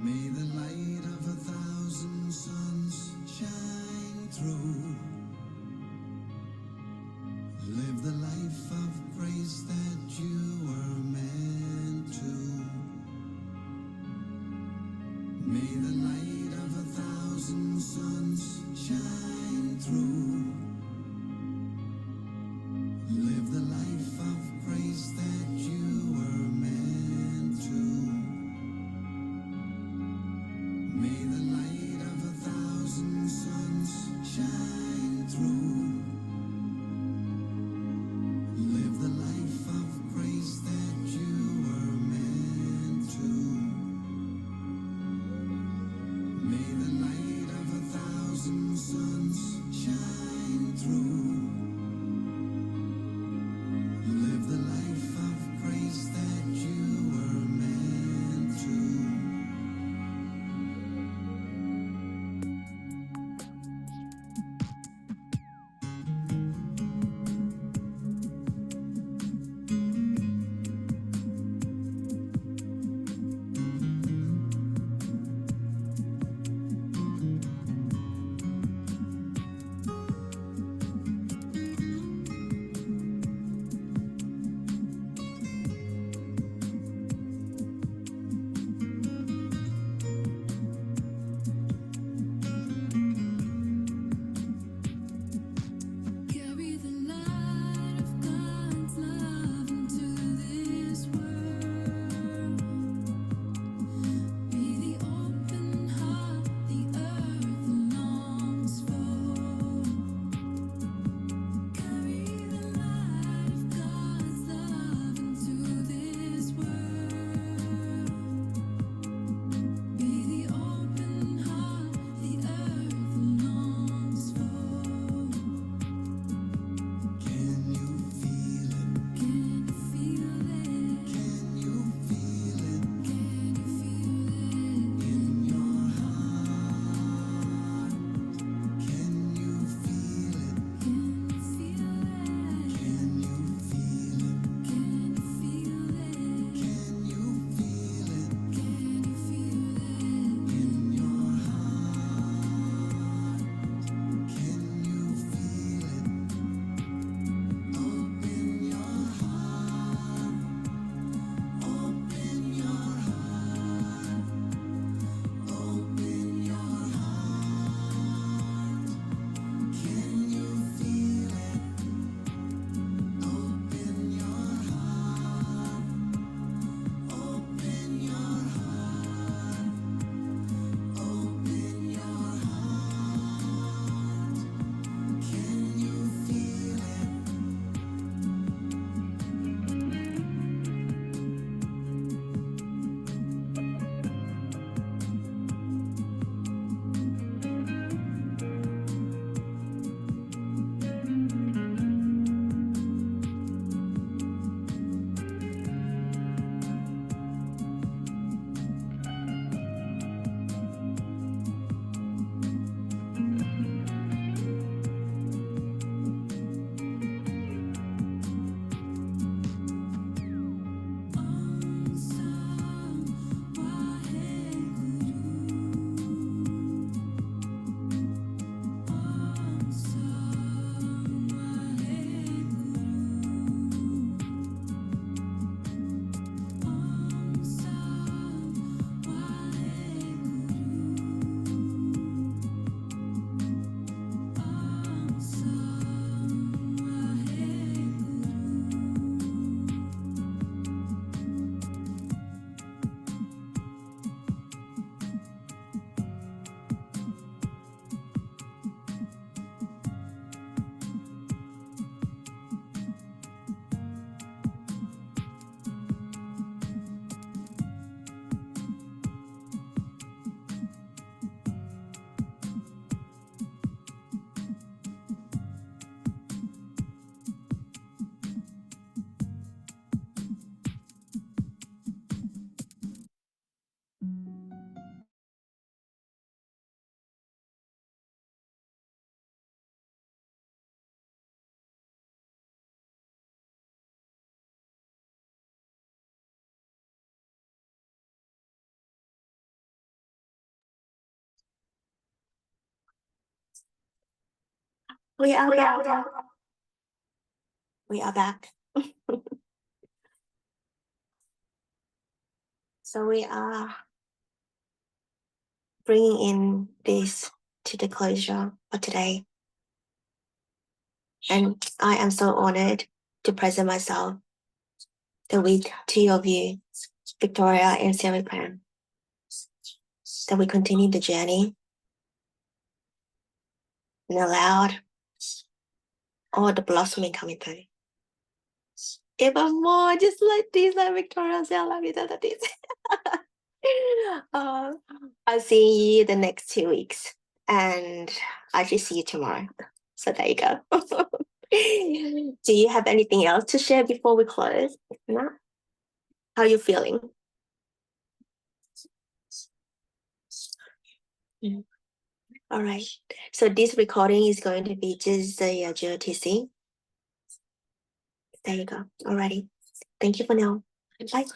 May the light of 1,000 suns shine through. Live the life of grace that you were meant to. May the light of 1,000 suns shine through. Live the life of grace that you were meant to. May the light of 1,000 suns shine We are back. We are back. So we are bringing in this to the closure for today. And I am so honored to present myself the with two of you, Victoria and Sarah Pram. That we continue the journey and allowed all the blossoming coming through. Even more, just like this, like Victoria said, I love you, that this. I'll see you the next 2 weeks, and I should see you tomorrow. So there you go. Do you have anything else to share before we close? If not, how are you feeling? All right. So this recording is going to be just the GOTC. There you go. Alrighty. Thank you for now. Bye.